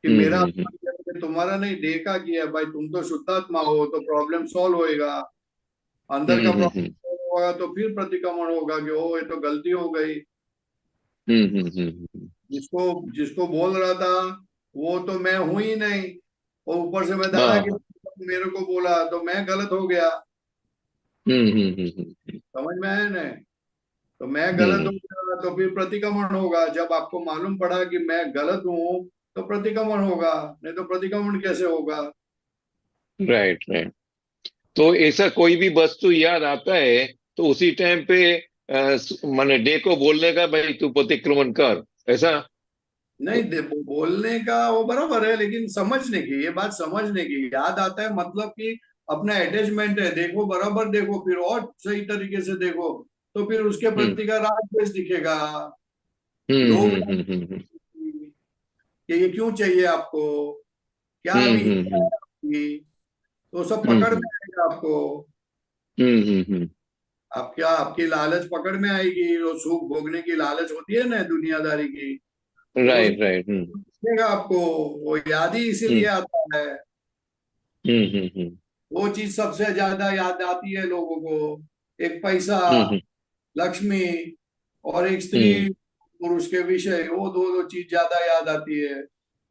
कि मेरा हम्म। अपमान किया, मैंने तुम्हारा नहीं, डे का किया। भाई तुम तो शुद्धात्मा हो, तो प्रॉब्लम सॉल्व होएगा। अंदर का हम्म। प्रॉब्लम होगा तो फिर प्रतिक्रमण होगा कि ओ, ये तो गलती हो गई। हम्म। जिसको जिसको बोल रहा था वो तो मैं हूं ही नहीं, और ऊपर से मैं दादा की हाँ। मेरे को बोला तो मैं गलत हो गया। हम्म। समझ में आया ना? तो मैं गलत हम्म। हो गया तो फिर प्रतिक्रमण होगा। जब आपको मालूम पड़ा कि मैं गलत हूं तो प्रतिक्रमण होगा, नहीं तो प्रतिक्रमण कैसे होगा? Right right. तो ऐसा कोई भी वस्तु याद आता है तो उसी टाइम पे माने डे को बोलने का, भाई तू प्रतिक्रमण कर, ऐसा? नहीं, बोलने का वो बराबर है, लेकिन समझने की, ये बात समझने की। याद आता है मतलब कि अपना अटैचमेंट है, देखो बराबर देखो, फिर और सही तरीके से देखो, तो फिर उसके हम्म प्रति का राग द्वेष दिखेगा। लोभ हम्म। कि ये क्यों चाहिए आपको, क्या अभी इच्छा हम्म। है आपकी, तो सब पकड़ हम्म में आएगा आपको। हम्म। आपकी लालच पकड़ में आएगी, वो सुख भोगने की लालच होती है ना दुनियादारी की, राइट राइट। देगा आपको, वो याद ही इसीलिए आता है। वो चीज सबसे ज्यादा याद आती है लोगों को, एक पैसा, लक्ष्मी और एक स्त्री पुरुष के विषय, वो दो चीज ज्यादा याद आती है।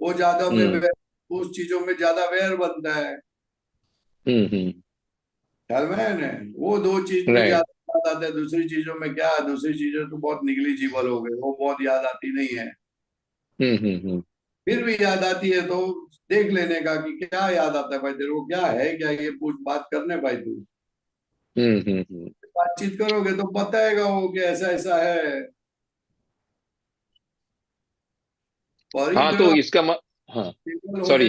वो ज्यादा में उस चीजों में ज्यादा वैर बनता है, ख्याल में है ना? वो दो चीज में Right. ज्यादा याद आता है, दूसरी चीजों में क्या, दूसरी चीजें तो बहुत निगलिजिबल हो गई, वो बहुत याद आती नहीं है। फिर भी याद आती है तो देख लेने का कि क्या याद आता है भाई तेरे को, क्या है, क्या ये पूछ बात करने भाई, तू बातचीत करोगे तो बताएगा वो कि ऐसा ऐसा है। हाँ तो इसका हाँ सॉरी,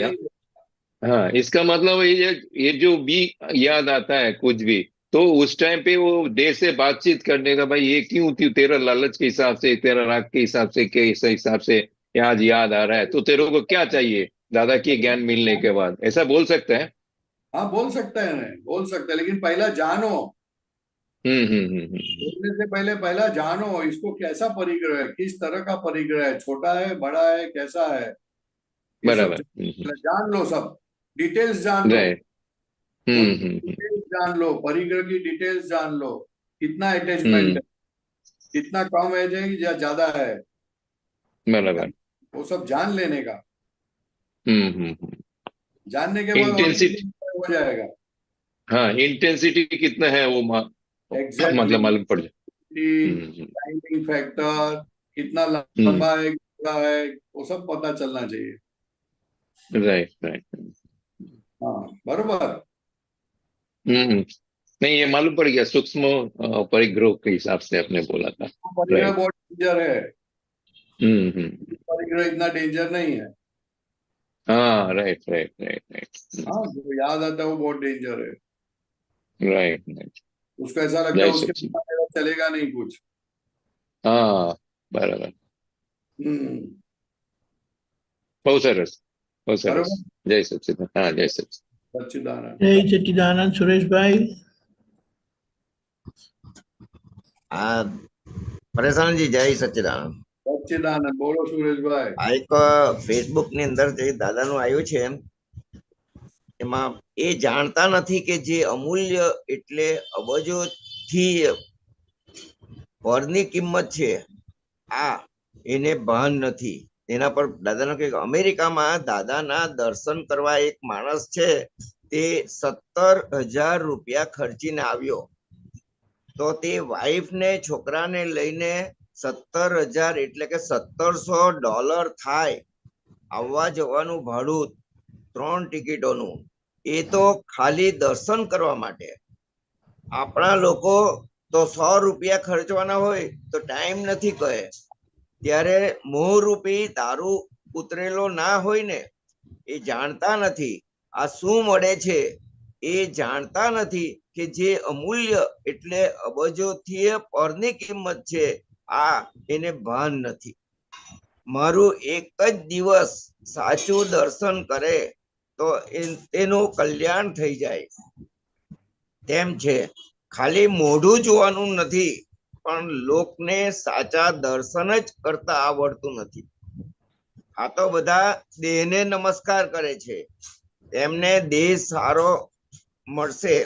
हाँ इसका मतलब ये जो भी याद आता है कुछ भी, तो उस टाइम पे वो देर से बातचीत करने का, भाई ये क्यों थी, तेरा लालच के हिसाब से, तेरा राग के हिसाब से, के इस हिसाब से आज याद आ रहा है, तो तेरे को क्या चाहिए दादा के ज्ञान मिलने के बाद, ऐसा बोल सकते हैं? हाँ बोल सकता है ना, बोल सकता है, लेकिन पहला जानो। बोलने से पहला जानो इसको, कैसा परिग्रह है, किस तरह का परिग्रह है, छोटा है, बड़ा है, कैसा है, ये सब बराबर। जान लो, सब डिटेल्स जान लो। राइट। डिटेल्स जान लो, परिग्रह की डिटेल्स जान लो, कितना अटैचमेंट है, कितना कम है या ज्यादा है, बराबर। वो सब जान लेने का। जानने के बाद इंटेंसिटी, हो जाएगा। हाँ इंटेंसिटी कितना है वो मतलब मालूम पड़ जाए। टाइमिंग फैक्टर कितना लंबा है, कितना है, वो सब पता चलना चाहिए। Right right. हाँ बरोबर। नहीं ये मालूम पड़ गया, सूक्ष्म परिग्रह के हिसाब से आपने बोला था। परिग्रह बहुत डेंजर है, हम्म। परिग्रह इतना डेंजर नहीं है। हाँ राइट राइट राइट राइट। हाँ जो याद आता है वो बहुत डेंजर है, राइट राइट। उसको ऐसा लगता है उसके बिना चलेगा नहीं कुछ। हाँ बराबर। बहुत सरस, बहुत सरस। जय सच्चिदानंद। हाँ जय सच्चिदानंद। जय सच्चिदानंद सुरेश भाई। પરેશાનજી જય સચ્ચિદાનંદ। સચ્ચિદાનંદ બોલો સુરેશભાઈ। આ એક ફેસબુક ની અંદર જે દાદાનું આવ્યું છે એમાં એ જાણતા નથી કે જે અમૂલ્ય એટલે અબજોથી પરની કિંમત છે, આ એને ભાન નથી। એના પર દાદાનું કે અમેરિકામાં દાદાના દર્શન કરવા એક માણસ છે, તે 17,000 રૂપિયા ખર્ચીને આવ્યો, તો તે વાઈફ ને છોકરાને લઈને 17,000 એટલે કે $1,700 થાય આવવા જવાનું ભાડું 3 ટિકિટોનું। એ તો ખાલી દર્શન કરવા માટે। આપણા લોકો તો 100 રૂપિયા ખર્ચવાના હોય તો ટાઈમ નથી કહે, ત્યારે મોહરૂપી દારૂ ઉતરેલો ના હોય ને, એ જાણતા નથી આ શું મળે છે, એ જાણતા નથી કે જે અમૂલ્ય એટલે અબજોથી પરની કિંમત છે, આ એને ભાન નથી। મારું એક જ દિવસ સાચું દર્શન કરે તો એનું કલ્યાણ થઈ જાય તેમ છે। ખાલી મોઢું જોવાનું નથી, પણ લોકને સાચા દર્શન જ કરતા આવડતું નથી। આ તો બધા દેહને નમસ્કાર કરે છે, તેમને દેહ સારો મળશે,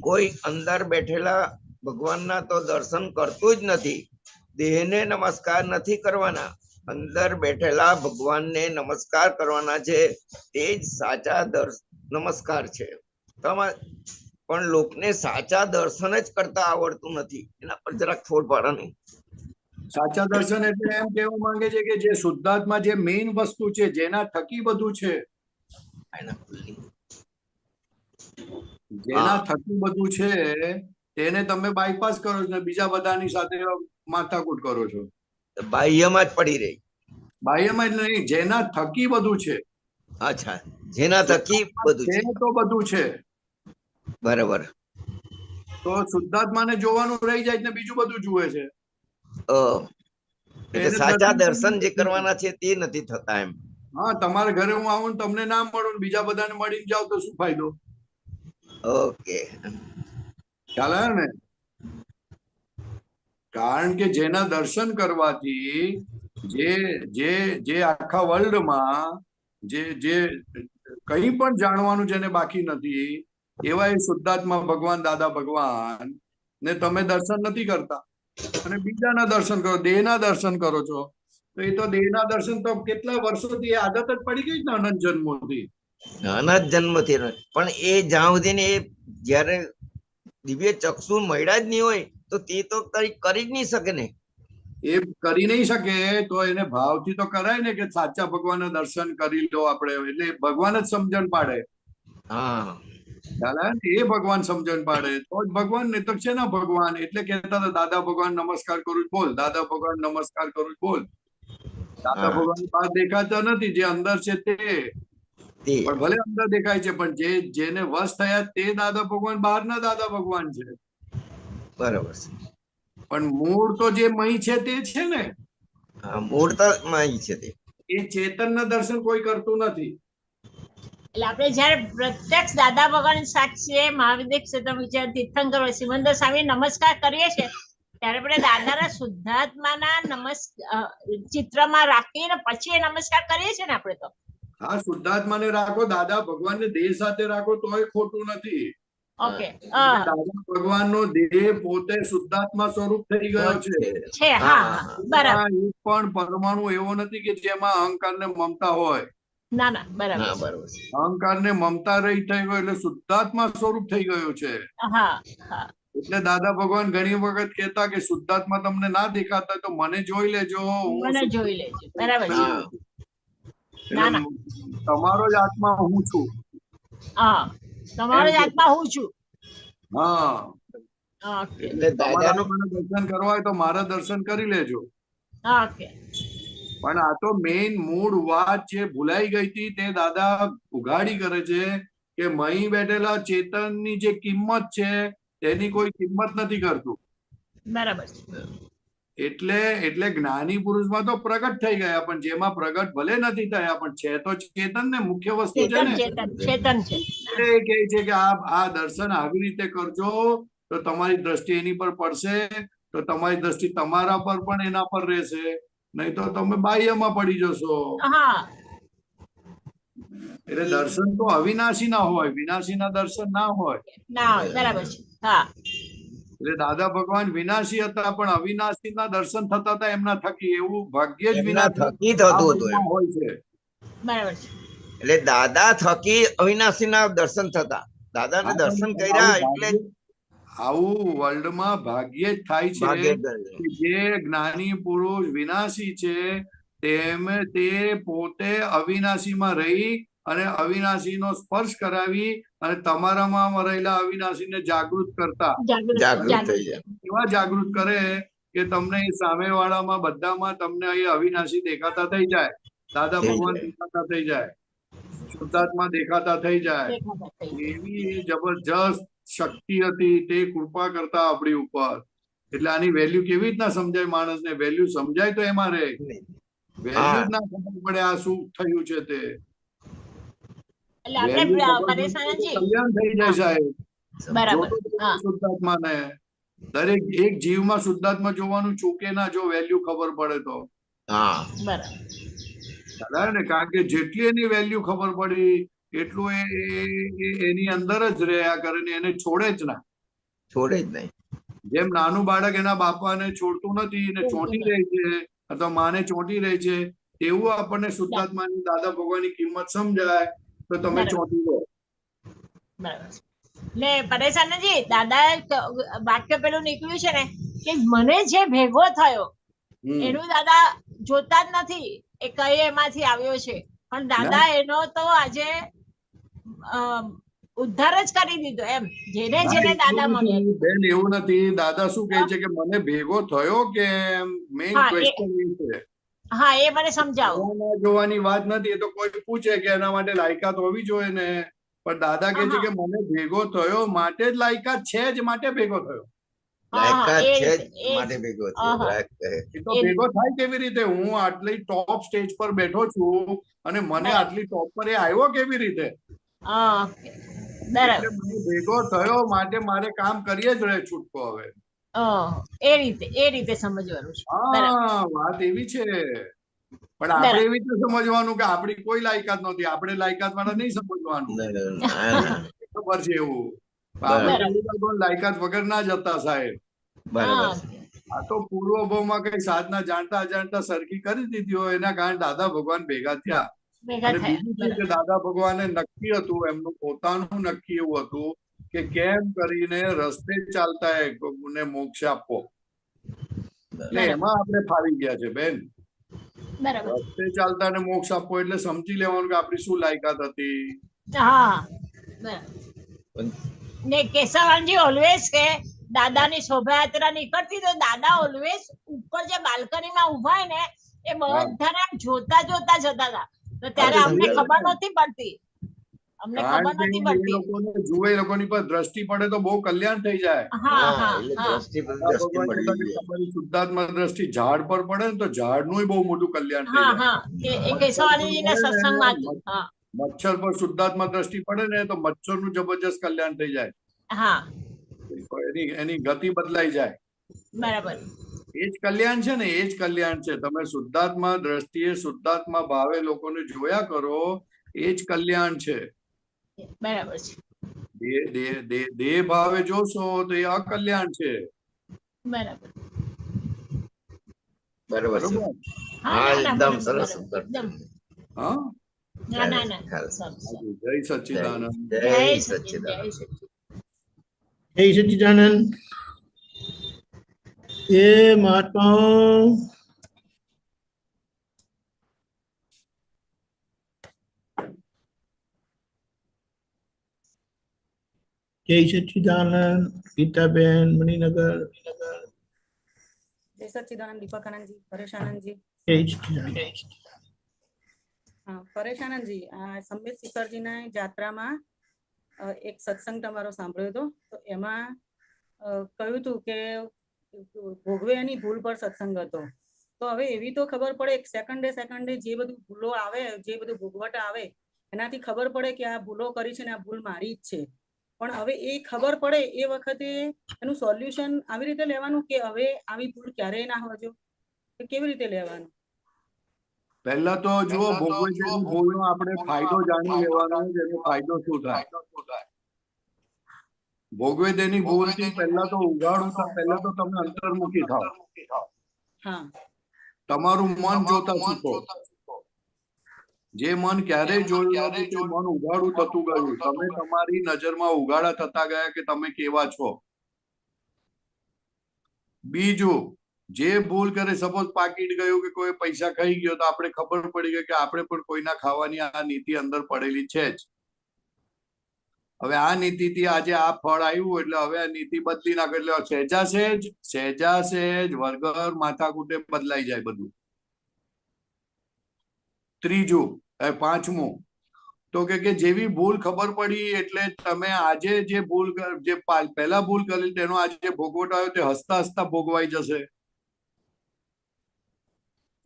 કોઈ અંદર બેઠેલા ભગવાનના તો દર્શન કરતું જ નથી। દેહને નમસ્કાર નથી કરવાના, અંદર બેઠેલા ભગવાનને નમસ્કાર કરવાના છે, તે જ સાચા નમસ્કાર છે। પણ લોકને સાચા દર્શન જ કરતા આવડતું નથી, એના પર જરાક થોડ પાડો। સાચા દર્શન એટલે એમ કહેવા માંગે છે કે જે શુદ્ધાત્મા જે મેઇન વસ્તુ છે, જેના થકી બધું છે, જેના થકી બધું છે, તેને તમે બાયપાસ કરો છો ને બીજા બધાની સાથે માથાકૂટ કરો છો। બાહ્યમાં જ પડી રહી। બાહ્યમાં જ નહીં, જેના થકી બધું છે। અચ્છા, જેના થકી બધું છે, તો બધું છે બરાબર। તો શુદ્ધાત્માને જોવાનું રહી જાય ને બીજું બધું જુએ છે। એટલે સાચા દર્શન જે કરવાના છે તે નથી થતા એમ। હા, તમારા ઘરે હું આવું તમને ના મળું, બીજા બધાને મળીને જાવ તો શું ફાયદો? ઓકે, ખ્યાલ આવ્યો ને? કારણ કે જેના દર્શન કરવાથી જે આખા વર્લ્ડમાં જે કંઈ પણ જાણવાનું જેને બાકી નથી એવા એ શુદ્ધાત્મા ભગવાન દાદા ભગવાન ને તમે દર્શન નથી કરતા અને બીજાના દર્શન કરો, દેહના દર્શન કરો છો. તો એ તો દેહના દર્શન તો કેટલા વર્ષોથી આદત જ પડી ગઈ ને અનંત જન્મોથી. અનંત જન્મથી પણ એ જ્યાં સુધી ને એ જયારે દિવ્ય ચક્ષુ મળ્યા જ નહીં હોય તો તે તો કરી જ નહીં શકે ને. એ કરી નહીં શકે તો એને ભાવથી તો કરાય ને કે સાચા ભગવાનના દર્શન કરી લો આપણે, એટલે ભગવાન જ સમજણ પાડે. હા, એ ભગવાન સમજણ પાડે તો જ ભગવાન, ને તો છે ને ભગવાન. એટલે કહેતા હતા દાદા ભગવાન નમસ્કાર કરું બોલ, દાદા ભગવાન નમસ્કાર કરું બોલ. દાદા ભગવાન બહાર દેખાતા નથી, જે અંદર છે તે પણ ભલે અંદર દેખાય છે પણ જેને વશ થયા તે દાદા ભગવાન બહારના દાદા ભગવાન છે. બરાબર છે. પણ મૂળ તો જે મહી છે તે છે ને, મૂળ તો મહી છે તે. એ ચેતનના દર્શન કોઈ કરતું નથી. એટલે આપણે જયારે પ્રત્યક્ષ દાદા ભગવાન સાક્ષી મહાવિદ્ય ક્ષેત્ર વિચાર તીર્થંકર સિમંદર સ્વામી નમસ્કાર કરીએ છીએ ત્યારે આપણે દાદાના શુદ્ધાત્માના ચિત્રમાં રાખીને પછી એ નમસ્કાર કરીએ છીએ ને આપણે તો. હા, શુદ્ધાત્માને રાખો, દાદા ભગવાનને દેહ સાથે રાખો તોય ખોટું નથી. ઓકે, દાદા ભગવાનનો દેહ પોતે શુદ્ધાત્મા સ્વરૂપ થઈ ગયો છે. હા, બરાબર. એક પણ પરમાણુ એવો નથી કે જેમાં અહંકાર ને મમતા હોય. ના ના, બરાબર. અહંકાર ને મમતા રહી થઈ ગયો એટલે શુદ્ધાત્મા સ્વરૂપ થઈ ગયો છે. હા, હા. એટલે દાદા ભગવાન ઘણી વખત કહેતા કે શુદ્ધાત્મા તમને ના દેખાતા તો મને જોઈ લેજો, મને જોઈ લેજો. બરાબર છે. તમારો જ આત્મા હું છું. હા, તમારો જ આત્મા હું છું. હા, એટલે તમારા મને દર્શન કરવા હોય તો મારા દર્શન કરી લેજો. ઓકે. પણ આ તો મેઇન મૂળ વાત જે ભૂલાઈ ગઈ હતી તે દાદા ઉઘાડી કરે છે કે મહી બેઠેલા ચેતનની જે કિંમત છે તેની કોઈ કિંમત નથી કરતું. બરાબર. એટલે જ્ઞાની પુરુષમાં તો પ્રગટ થઈ ગયા, પણ જેમાં પ્રગટ ભલે નથી થયા પણ છે તો ચેતન ને મુખ્ય વસ્તુ છે ને. ચેતન છે. એ કહે છે કે આ દર્શન આવી રીતે કરજો તો તમારી દ્રષ્ટિ એની પર પડશે, તો તમારી દ્રષ્ટિ તમારા પર પણ એના પર રહેશે, નહીં તો તમે બાહ્યમાં પડી જશો. એટલે દર્શન તો અવિનાશી ના હોય, વિનાશી ના દર્શન ના હોય. બરાબર છે. હા, એટલે દાદા ભગવાન વિનાશી હતા પણ અવિનાશી ના દર્શન થતા હતા એમના થકી. એવું ભાગ્ય જ વિનાશી થતું હતું હોય છે. બરાબર છે. એટલે દાદા થકી અવિનાશી ના દર્શન થતા, દાદાને દર્શન કર્યા એટલે આવું વર્લ્ડમાં ભાગ્યે જ થાય છે કે જે જ્ઞાની પુરુષ વિનાશી છે તે પોતે અવિનાશીમાં રહી અને અવિનાશીનો સ્પર્શ કરાવી અને તમારામાં રહેલા અવિનાશીને જાગૃત કરતા. એવા જાગૃત કરે કે તમને સામેવાળામાં બધામાં તમને અહીં અવિનાશી દેખાતા થઈ જાય, દાદા ભગવાન દેખાતા થઈ જાય, શુદ્ધાત્મા દેખાતા થઈ જાય. એવી જબરજસ્ત શક્તિ હતી તે કૃપા કરતા આપણી ઉપર. એટલે આની વેલ્યુ કેવી રીતના સમજાય માણસને? વેલ્યુ સમજાય તો એમાં રહે, વેલ્યુ જ ના ખબર પડે આ શું થયું છે તે. કલ્યાણ થઈ જાય સાહેબ. શુદ્ધાત્માને દરેક એક જીવમાં શુદ્ધાત્મા જોવાનું ચૂકે ના, જો વેલ્યુ ખબર પડે તો. ને કારણ કે જેટલી એની વેલ્યુ ખબર પડી એટલું એની અંદર જ રહ્યા કરે ને એને છોડે જ ના. છોડે જ નહીં. જેમ નાનું બાળક એના બાપાને છોડતું નથી ને ચોંટી રહે છે અથવા માને ચોંટી રહે છે, એવું આપણને શુદ્ધાત્માની દાદા ભગવાનની કિંમત સમજાય તો તમે ચોંટી રહો. ને પરેશાનજી દાદા વાક્ય પેલું નીકળ્યું છે ને કે મને જે ભેગો થયો એનું દાદા જોતા જ નથી એ કઈ એમાંથી આવ્યો છે, પણ દાદા એનો તો આજે ઉદ્ધાર જ કરી દીધો એમ. જેને દાદા મળ્યા બેન એવું નથી. દાદા શું કહે છે કે મને ભેગો થયો કે મેઇન ક્વેશ્ચન એ છે. હા, એ મને સમજાવો. જોવાની વાત નથી. એ તો કોઈ પૂછે કે એના માટે લાયકાત હોવી જોઈએ ને, પણ દાદા કહે છે કે મને ભેગો થયો માટે જ લાયકાત છે જ માટે ભેગો થયો. ભેગો થાય કેવી રીતે? હું આટલી ટોપ સ્ટેજ પર બેઠો છું અને મને આટલી ટોપ પર એ આવ્યો કેવી રીતે? બરાબર. મને ભેગો થયો માટે મારે કામ કરીએ જ રહે છૂટકો હવે. એ રીતે સમજવાનું છે. બરાબર. હા, વાત એવી છે. પણ આપણે એવી રીતે સમજવાનું કે આપણી કોઈ લાયકાત નહોતી, આપણે લાયકાત વાળા નહીં સમજવાનું. ખબર છે એવું. આપણે બરાબર. એવી કોઈ લાયકાત વગર ના જતા સાહેબ. બરાબર. આ તો પૂર્વ ભાવમાં કઈ સાધના જાણતા અજાણતા સરખી કરી દીધી હોય એના કારણે દાદા ભગવાન ભેગા થયા. ભેગા અને થયા. બીજું શું કે દાદા ભગવાને નક્કી હતું, એમનું પોતાનું નક્કી એવું હતું કે કેમ કરીને રસ્તે ચાલતા ને મોક્ષ આપવો. એટલે એમાં આપણે ફાવી ગયા છે બેન. બરાબર. રસ્તે ચાલતા ને મોક્ષ આપવો એટલે સમજી લેવાનું કે આપણી શું લાયકાત હતી. હા. બરાબર. ને કેશવાનજી ઓલવેઝ કે દાદાની શોભાયાત્રા નીકળતી તો દાદા ઓલવેઝ ઉપર જે બાલ્કનીમાં ઉભા હોય ને એ બધાને આમ જોતા જોતા જતા હતા. તો ત્યારે અમને ખબર નહોતી પડતી. કારણ કે એ લોકોને જુએ, એ લોકોની પર દ્રષ્ટિ પડે તો બહુ કલ્યાણ થઈ જાય. તમારી શુદ્ધાત્મા દ્રષ્ટિ ઝાડ પર પડે ને તો ઝાડનું બહુ મોટું કલ્યાણ થઈ જાય. મચ્છર પર શુદ્ધાત્મા દ્રષ્ટિ પડે ને તો મચ્છરનું જબરજસ્ત કલ્યાણ થઈ જાય. એની ગતિ બદલાઈ જાય. બરાબર. એ જ કલ્યાણ છે ને, એ જ કલ્યાણ છે. તમે શુદ્ધાત્મા દ્રષ્ટિએ શુદ્ધાત્મા ભાવે લોકોને જોયા કરો, એ જ કલ્યાણ છે. બરાબર છે. દેહ ભાવે જોશો તો એ અકલ્યાણ છે. બરાબર. હા, એકદમ સરસ. હા, જય સચ્ચિદાનંદ. જય સચ્ચિદાનંદ. જય સચ્ચિદાનંદ. એ મહાત્માઓ, જય સચ્ચિદાનંદ. ગીતાબેન, મણિનગર. જય સચ્ચિદાનંદ. દીપકાનંદજી, પરેશાનંદજી. જય સચ્ચિદાનંદ. હા, પરેશાનંદજી, આ સંબિત શિખરજીના જાત્રામાં એક સત્સંગ તમારો સાંભળ્યો હતો. તો એમાં કહ્યું હતું કે ભોગવે એની ભૂલ પર સત્સંગ હતો. તો હવે એવી તો ખબર પડે સેકન્ડે જે બધું ભૂલો આવે, જે બધું ભોગવટ આવે, એનાથી ખબર પડે કે આ ભૂલો કરી છે ને આ ભૂલ મારી જ છે. પણ હવે એ ખબર પડે એ વખતે એનું સોલ્યુશન આવી રીતે લેવાનું કે હવે આવી ભૂલ ક્યારેય ના હોજો, તો કેવી રીતે લેવાનું? પહેલા તો જુઓ, ભોગવે તેની ભૂલનો આપણે ફાયદો જાણી લેવાનો, જેનો ફાયદો શું થાય. ભોગવે તેની ભૂલથી પહેલા તો ઉગાડું, પહેલા તો તમે અંતર્મુખી થાઓ. તમારું મન જોતા શીખો. જે મન ક્યારેય જોયું નથી તે મન ઉગાડું થતું ગયું. તમે તમારી નજરમાં ઉગાડા થતા ગયા કે તમે કેવા છો. બીજું, જે ભૂલ કરે, સપોઝ પાકીટ ગયું કે કોઈ પૈસા ખાઈ ગયો તો આપણે ખબર પડી ગઈ કે આપણે પણ કોઈના ખાવાની આ નીતિ અંદર પડેલી છે જ. હવે આ નીતિથી આજે આ ફળ આવ્યું એટલે હવે આ નીતિ બદલી નાખે એટલે સહેજા સહેજ વગર માથાકૂટે બદલાઈ જાય બધું. ત્રીજું, પાંચમું તો કે જેવી ભૂલ ખબર પડી એટલે તમે આજે જે ભૂલ જે પહેલા ભૂલ કરી તેનો આજે ભોગવટ આવ્યો તે હસતા હસતા ભોગવાઈ જશે.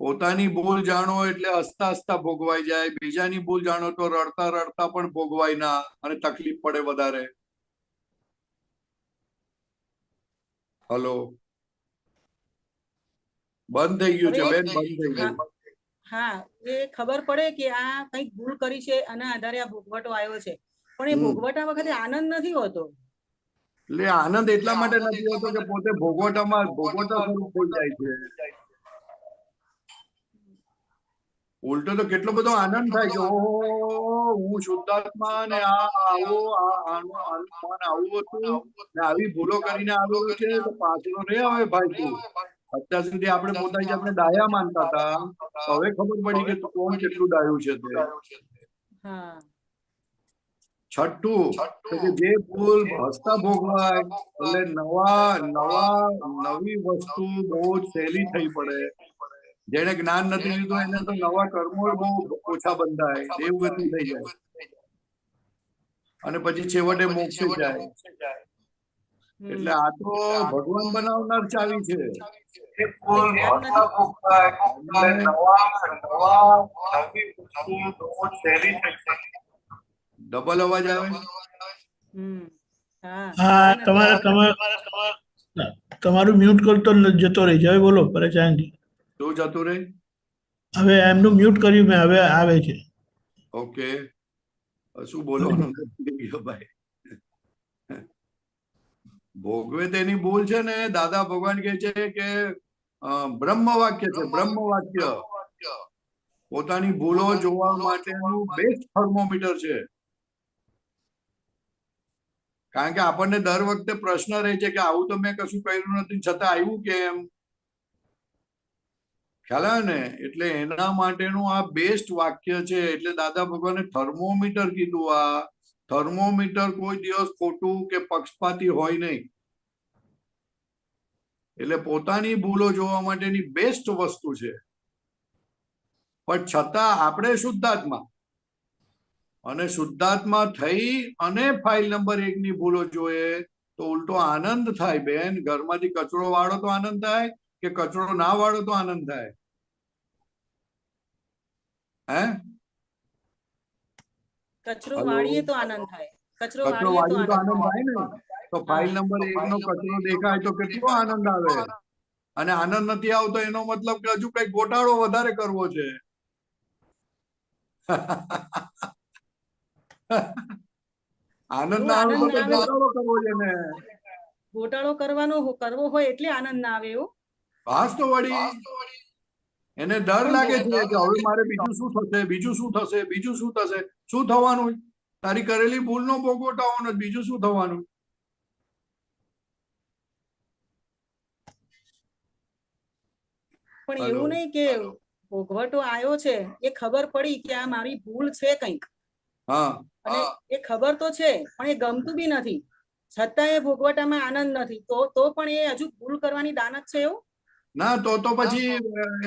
પોતાની ભૂલ જાણો એટલે હસતા હસતા ભોગવાઈ જાય. બીજાની ભૂલ જાણો તો રડતા રડતા પણ ભોગવાય ના અને તકલીફ પડે વધારે. હલો, બંધ થઈ ગયું છે બેન, બંધ થઈ ગયું. હા, એ ખબર પડે કે આ કઈક ભૂલ કરી છે અને આધારે આ ભોગવટો આવ્યો છે, પણ એ ભોગવટા વખતે આનંદ નથી હોતો. એટલે આનંદ એટલા માટે નથી હોતો કે પોતે ભોગવટા સ્વરૂપ થઈ જાય છે. ઉલટો તો કેટલો બધો આનંદ થાય કે ઓહો, હું શુદ્ધાત્મા ને આવું હતું ને આવી ભૂલો કરીને આવ્યો છે તો પાછળ રે. હવે ભાઈ તું અત્યાર સુધી આપણે પોતાની જાતને ડાયા માનતા હતા, હવે ખબર પડી કે કોણ કેટલું ડાયું છે તે. છઠ્ઠું, જે ભૂલ હસતા ભોગવાય એટલે નવી વસ્તુ બહુ જ સહેલી થઈ પડે. જેને જ્ઞાન નથી લીધું એને તો નવા કર્મો બહુ ઓછા બંધાય, દેવગતિ થઈ જાય અને પછી છેવટે મોક્ષે જાય. એટલે આ તો ભગવાન બનાવનાર ચાવી છે. ડબલ અવાજ આવે. હા હા આવે નથી. તમારું મ્યુટ કરતો જતો રહી છે. હવે બોલો પરેશાનજી. શું જતું રહે? હવે એમનું મ્યુટ કર્યું મેં, હવે આવે છે. ઓકે, શું બોલવાનું ભાઈ? ભોગવે તેની ભૂલ છે ને. દાદા ભગવાન કહે છે કે બ્રહ્મ વાક્ય છે, બ્રહ્મ વાક્ય પોતાની ભૂલો જોવા માટેનું બેસ્ટ થર્મોમીટર છે. કારણ કે આપણને દર વખતે પ્રશ્ન રહે છે કે આવું તો મેં કશું કર્યું નથી છતાં આવ્યું કેમ? ખ્યાલ આવે ને? એટલે એના માટેનું આ બેસ્ટ વાક્ય છે. એટલે દાદા ભગવાને થર્મોમીટર કીધું. આ થર્મોમીટર કોઈ દિવસ ખોટું કે પક્ષપાતી હોય નહીં. એટલે પોતાની ભૂલો જોવા માટેની બેસ્ટ વસ્તુ છે. પણ છતાં આપણે શુદ્ધાત્મા અને શુદ્ધાત્મા થઈ અને ફાઇલ નંબર 1 ની ભૂલો જોઈએ તો ઉલટો આનંદ થાય. બેન, ઘરમાંથી કચરો વાળો તો આનંદ થાય કે કચરો ના વાળો તો આનંદ થાય? હે? કચરો વાળીએ તો આનંદ થાય. કચરો કચરો વાળીએ તો વાળીએ તો આનંદ આનંદ થાય ને. તો ફાઇલ નંબર 1 નો કચરો દેખાય તો કેટલો આનંદ આવે. અને આનંદ નથી આવતો એનો મતલબ કે હજુ કઈ ગોટાળો વધારે કરવો છે. આનંદ ના આવે તો ગોટાળો કરવો છે ને. ગોટાળો કરવો હોય એટલે આનંદ ના આવે એવું. પાસ તો વળી એને ડર લાગે છે કે હવે મારે બીજું શું થશે, બીજું શું થશે, બીજું શું થશે. શું થવાનું? તારી કરેલી ભૂલનો ભોગવટાવાનો, બીજું શું થવાનું? પણ એવું નહીં કે ભોગવટો આવ્યો છે એ ખબર પડી કે આ મારી ભૂલ છે કંઈક, હા, અને એ ખબર તો છે પણ એ ગમતું બી નથી, છતાં એ ભોગવટામાં આનંદ નથી, તો પણ એ હજુ ભૂલ કરવાની દાનત છે એવું? ના, તો પછી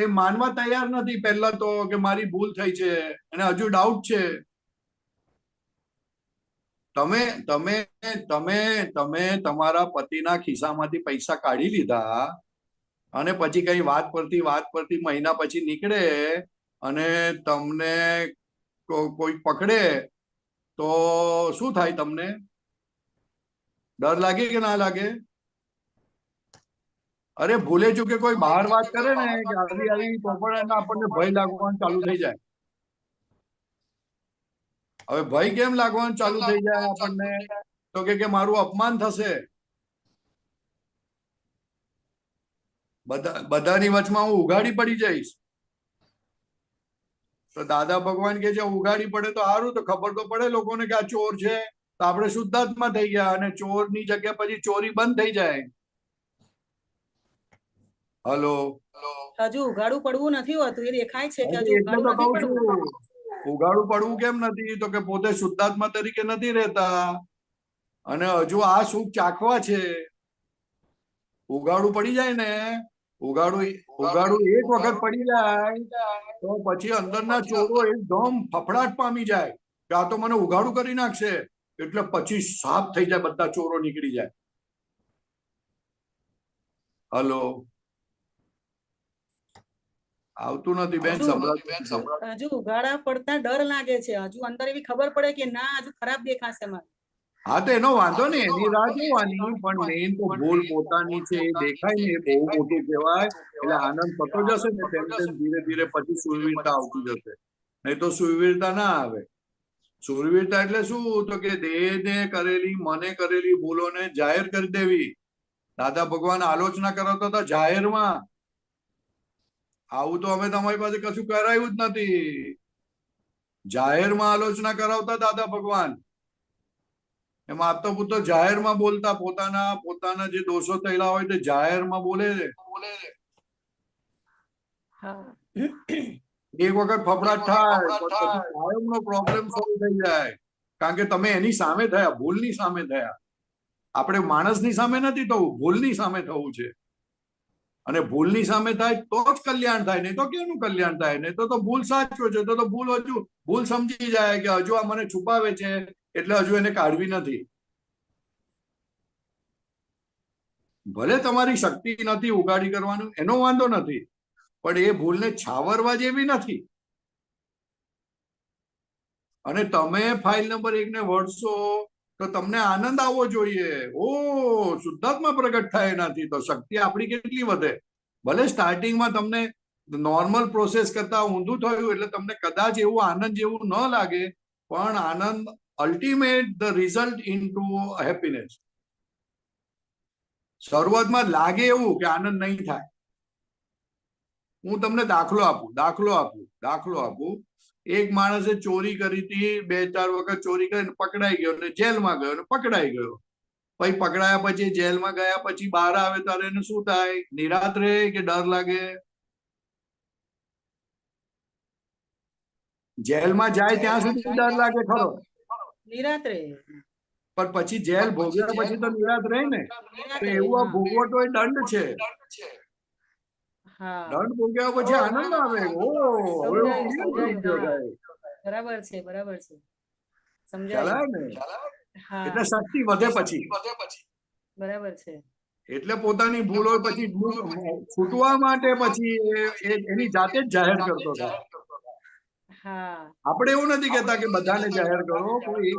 એ માનવા તૈયાર નથી. પહેલા તો કે મારી ભૂલ થઈ છે, અને હજુ ડાઉટ છે. તમે તમે તમે તમે તમારા પતિના ખિસ્સામાંથી પૈસા કાઢી લીધા અને પછી કઈ વાત પરથી મહિના પછી નીકળે અને તમને કોઈ પકડે તો શું થાય? તમને ડર લાગે કે ના લાગે? અરે ભૂલે ચૂકે કોઈ બહાર વાત કરે ને કે આવી તો પણ આપણને ભય લાગવાનું ચાલુ થઈ જાય. હવે ભય કેમ લાગવાનું ચાલુ થઈ જાય આપણને? તો કે મારું અપમાન થશે, બધાની વચમાં હું ઉઘાડી પડી જઈશ. તો દાદા ભગવાન કે છે ઉઘાડી પડે તો સારું, તો ખબર તો પડે લોકોને કે આ ચોર છે, તો આપણે શુદ્ધાત્મા થઈ ગયા અને ચોરની જગ્યા પછી ચોરી બંધ થઈ જાય. હલો, હજુ ઉઘાડું પડવું નથી હોતું, એ દેખાય છે કે હજુ એટલે તો કહું છું ઉઘાડું પડવું કેમ નથી? તો કે પોતે શુદ્ધાત્મા તરીકે નથી રહેતા અને હજુ આ સુખ ચાખવા છે. ઉઘાડું પડી જાય ને, ઉઘાડું એક વખત પડી જાય તો પછી અંદરના ચોરો એકદમ ફફડાટ પામી જાય કે આ તો મને ઉઘાડું કરી નાખશે. એટલે પછી સાફ થઈ જાય, બધા ચોરો નીકળી જાય. હલો, આવતું નથી બેન, હજુ ઉઘાડા પડતા ડર લાગે છે, હજુ અંદર એવી ખબર પડે કે ના હજુ ખરાબ દેખાશે મારે. હા, તો એનો વાંધો નહીં, એની રાહ જોવાની. પણ મેઇન તો ભૂલ પોતાની છે એ દેખાય ને, એ બહુ મોટું કહેવાય. એટલે આનંદ થતો જશે ને તેમ તેમ ધીરે ધીરે પછી સુરવીરતા આવતી જશે. નહીં તો સુરવીરતા ના આવે. સુરવીરતા એટલે શું? તો કે દેહને કરેલી, મને કરેલી ભૂલોને જાહેર કરી દેવી. દાદા ભગવાન આલોચના કરાવતા હતા જાહેરમાં. આવું તો અમે તમારી પાસે કશું કરાયું જ નથી. જાહેરમાં આલોચના કરાવતા દાદા ભગવાન. એમ આપતો પૂરતો જાહેરમાં બોલતા, પોતાના જે દોષો થયેલા હોય તે જાહેરમાં બોલે. એક વખત ફફડાટ થાય કાયમનો પ્રોબ્લેમ સોલ્વ થઈ જાય. કારણ કે તમે એની સામે થયા, ભૂલની સામે થયા. આપણે માણસની સામે નથી થવું, ભૂલની સામે થવું છે. અને ભૂલની સામે થાય તો જ કલ્યાણ થાય, નહીં તો કેનું કલ્યાણ થાય? નહીં તો ભૂલ સાચો છે તો ભૂલ સમજી જાય કે હજુ આ મને છુપાવે છે એટલે હજુ એને કાઢવી નથી. ભલે તમારી શક્તિ નથી ઉગાડી કરવાનું, એનો વાંધો નથી, પણ એ ભૂલને છાવરવા જેવી નથી. અને તમે ફાઇલ નંબર 1 ને વળશો તો તમને આનંદ આવવો જોઈએ. ઓ શુદ્ધાત્મા પ્રગટ થાય એનાથી તો શક્તિ આપણી કેટલી વધે. ભલે સ્ટાર્ટિંગમાં તમને નોર્મલ પ્રોસેસ કરતા ઊંધું થયું એટલે તમને કદાચ એવું આનંદ જેવું ન લાગે, પણ આનંદ ultimate the result into happiness. શરૂઆતમાં લાગે એવું કે આનંદ નહીં થાય. હું તમને દાખલો આપું. એક માણસે ચોરી કરી હતી, 2-4 વખત ચોરી કરીને પકડાઈ ગયો ને જેલમાં ગયો ને પકડાઈ ગયો. પછી પકડાયા પછી જેલમાં ગયા પછી બહાર આવે ત્યારે એને શું થાય? નિરાત રહે કે ડર લાગે? જેલમાં જાય ત્યાં સુધી ડર લાગે ખરો, નિરાત રહે. પણ પછી જેલ ભોગ્યા પછી તો નિરાત રહે ને. તો એવું આ ભોગવટો એ દંડ છે. હા દંડ ભોગ્યા પછી આનંદ આવે. ઓ હવે હું કેવું થઈ ગયો સાહેબ. બરાબર છે ખ્યાલ સમજાય. આવે ને? હા એટલે શક્તિ વધે પછી. બરાબર છે. એટલે પોતાની ભૂલો પછી છૂટવા માટે પછી એની જાતે જ જાહેર કરતો હતો. હા આપણે એવું નથી કહેતા કે બધાને જાહેર કરો, કોઈ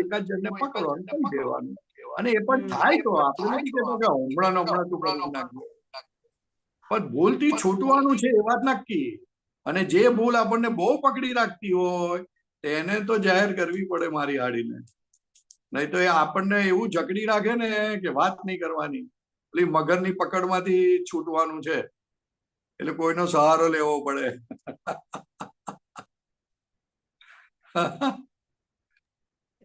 એક જ જણને પકડો અને કહી દેવાનું. અને એ પણ થાય તો આપણે નથી કહેતા કે હમણાં તું કરી નાખજો. પણ ભૂલથી છૂટવાનું છે એ વાત નક્કી. અને જે ભૂલ આપણને બહુ પકડી રાખતી હોય તેને તો જાહેર કરવી પડે મારી હાડીને. નહીં તો એ આપણને એવું જકડી રાખે ને કે વાત નહીં કરવાની. પેલી મગરની પકડમાંથી છૂટવાનું છે એટલે કોઈનો સહારો લેવો પડે.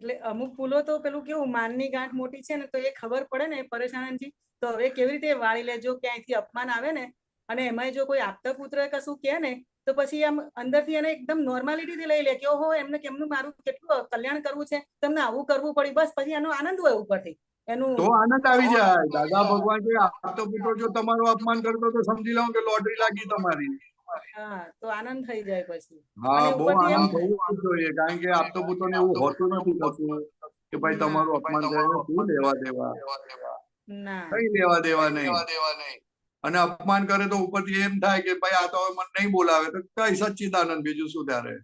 એટલે અમુક ભૂલો તો પેલું કેવું માનની ગાંઠ મોટી છે ને તો એ ખબર પડે ને પરેશાનજી, તો હવે કેવી રીતે વાળી લે. જો ક્યાંયથી અપમાન આવે ને અને એમાં જો કોઈ આપતા પુત્ર કશું કહે ને તો પછી આમ અંદરથી એને એકદમ નોર્માલિટીથી લઈ લે કે ઓહો એમને કેમનું મારું કેટલું કલ્યાણ કરવું છે, તમને આવું કરવું પડ્યું, બસ પછી એનો આનંદ હોય ઉપરથી એનું. તો આનંદ આવી જાય. દાદા ભગવાન કે આપતો પુત્ર જો તમારું અપમાન કરતો તો સમજી લો કે લોટરી લાગી તમારી. હા તો આનંદ થઈ જાય પછી. હા બહુ આનંદ થવું જોઈએ. કારણ કે આપતો પુત્રોને એવું હોતું નથી થતું કે ભાઈ તમારું અપમાન કરીને શું લેવા દેવા, કઈ લેવા દેવા નહીં. અને અપમાન કરે તો ઉપરથી એમ થાય કે ભાઈ આ તો મને નહીં બોલાવે તો કઈ સચ્ચિદાનંદ બીજું શું ત્યારે.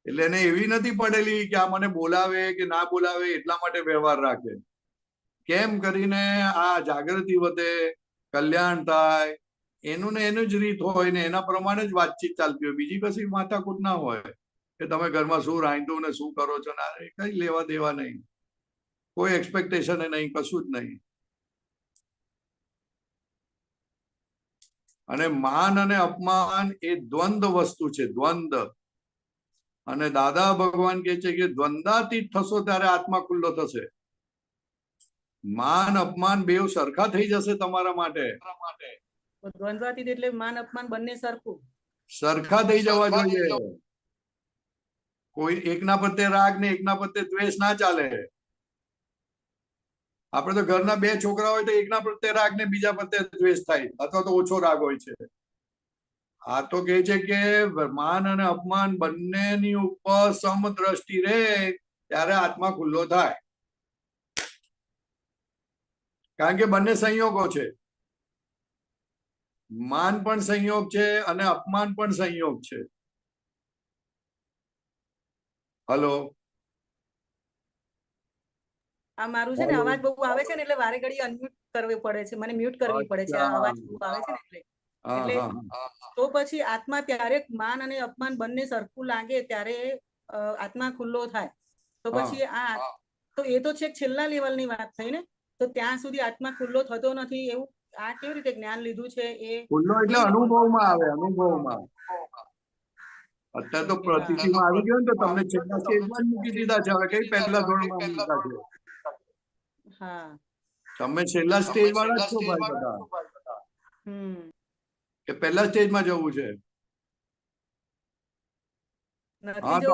એટલે એને એવી નથી પડેલી કે આ મને બોલાવે કે ના બોલાવે એટલા માટે વ્યવહાર રાખે. કેમ કરીને આ જાગૃતિ વધે, કલ્યાણ થાય, એનું ને એનું જ રીત હોય ને એના પ્રમાણે જ વાતચીત ચાલતી હોય. બીજી કશી માથાકૂટ ના હોય કે તમે ઘરમાં શું રાંધ્યું ને શું કરો છો. ના કઈ લેવા દેવા નહીં, કોઈ એક્સપેક્ટેશન નહીં, કશું જ નહીં. અને માન અને અપમાન એ દ્વંદ્વ વસ્તુ છે, દ્વંદ્વ. અને દાદા ભગવાન કહે છે કે દ્વંદ્વાતીત થશો ત્યારે આત્મા ખુલ્લો થશે. માન અપમાન બેવ સરખા થઈ જશે તમારા માટે. દ્વંદ્વાતીત એટલે માન અપમાન બંને સરખું, સરખા થઈ જવા જોઈએ. કોઈ એકના પ્રત્યે રાગ ને એકના પ્રત્યે દ્વેષ ના ચાલે. આપણે તો ઘરના 2 છોકરા હોય તો એકના પ્રત્યે રાગ ને બીજા પ્રત્યે દ્વેષ થાય અથવા તો ઓછો રાગ હોય છે. આ તો કહે છે કે માન અને અપમાન બંનેની ઉપર સમદ્રષ્ટિ રહે ત્યારે આત્મા ખુલ્લો થાય. કારણ કે બંને સંયોગો છે. માન પણ સંયોગ છે અને અપમાન પણ સંયોગ છે. હલો, આ મારું છે ને અવાજ બહુ આવે છે ને એટલે વારે ઘડી અનમ્યુટ કરવી પડે છે, મને મ્યુટ કરવી પડે છે. અવાજ બહુ આવે છે ને એટલે તો પછી આત્મા ત્યારે માન અને અપમાન બંને સરખું લાગે ત્યારે આત્મા ખુલ્લો થાય. તો પછી આ તો એ તો છેક છેલ્લા લેવલની વાત થઈ ને. તો ત્યાં સુધી આત્મા ખુલ્લો થતો નથી એવું આ કેવી રીતે જ્ઞાન લીધું છે? એ ખુલ્લો એટલે અનુભવમાં આવે, અનુભવમાં. અત્યારે તો પ્રતિથિમાં આવી ગયો ને તો તમને છેલ્લા સ્ટેજમાં જ મૂકી દીધા છે. હવે કઈ પહેલા ધોરણમાં મૂક્યા છે? હા તમે છેલ્લા સ્ટેજ વાળા જ છો ભાઈ બધા. કે પહેલા સ્ટેજમાં જવું છે? હા તો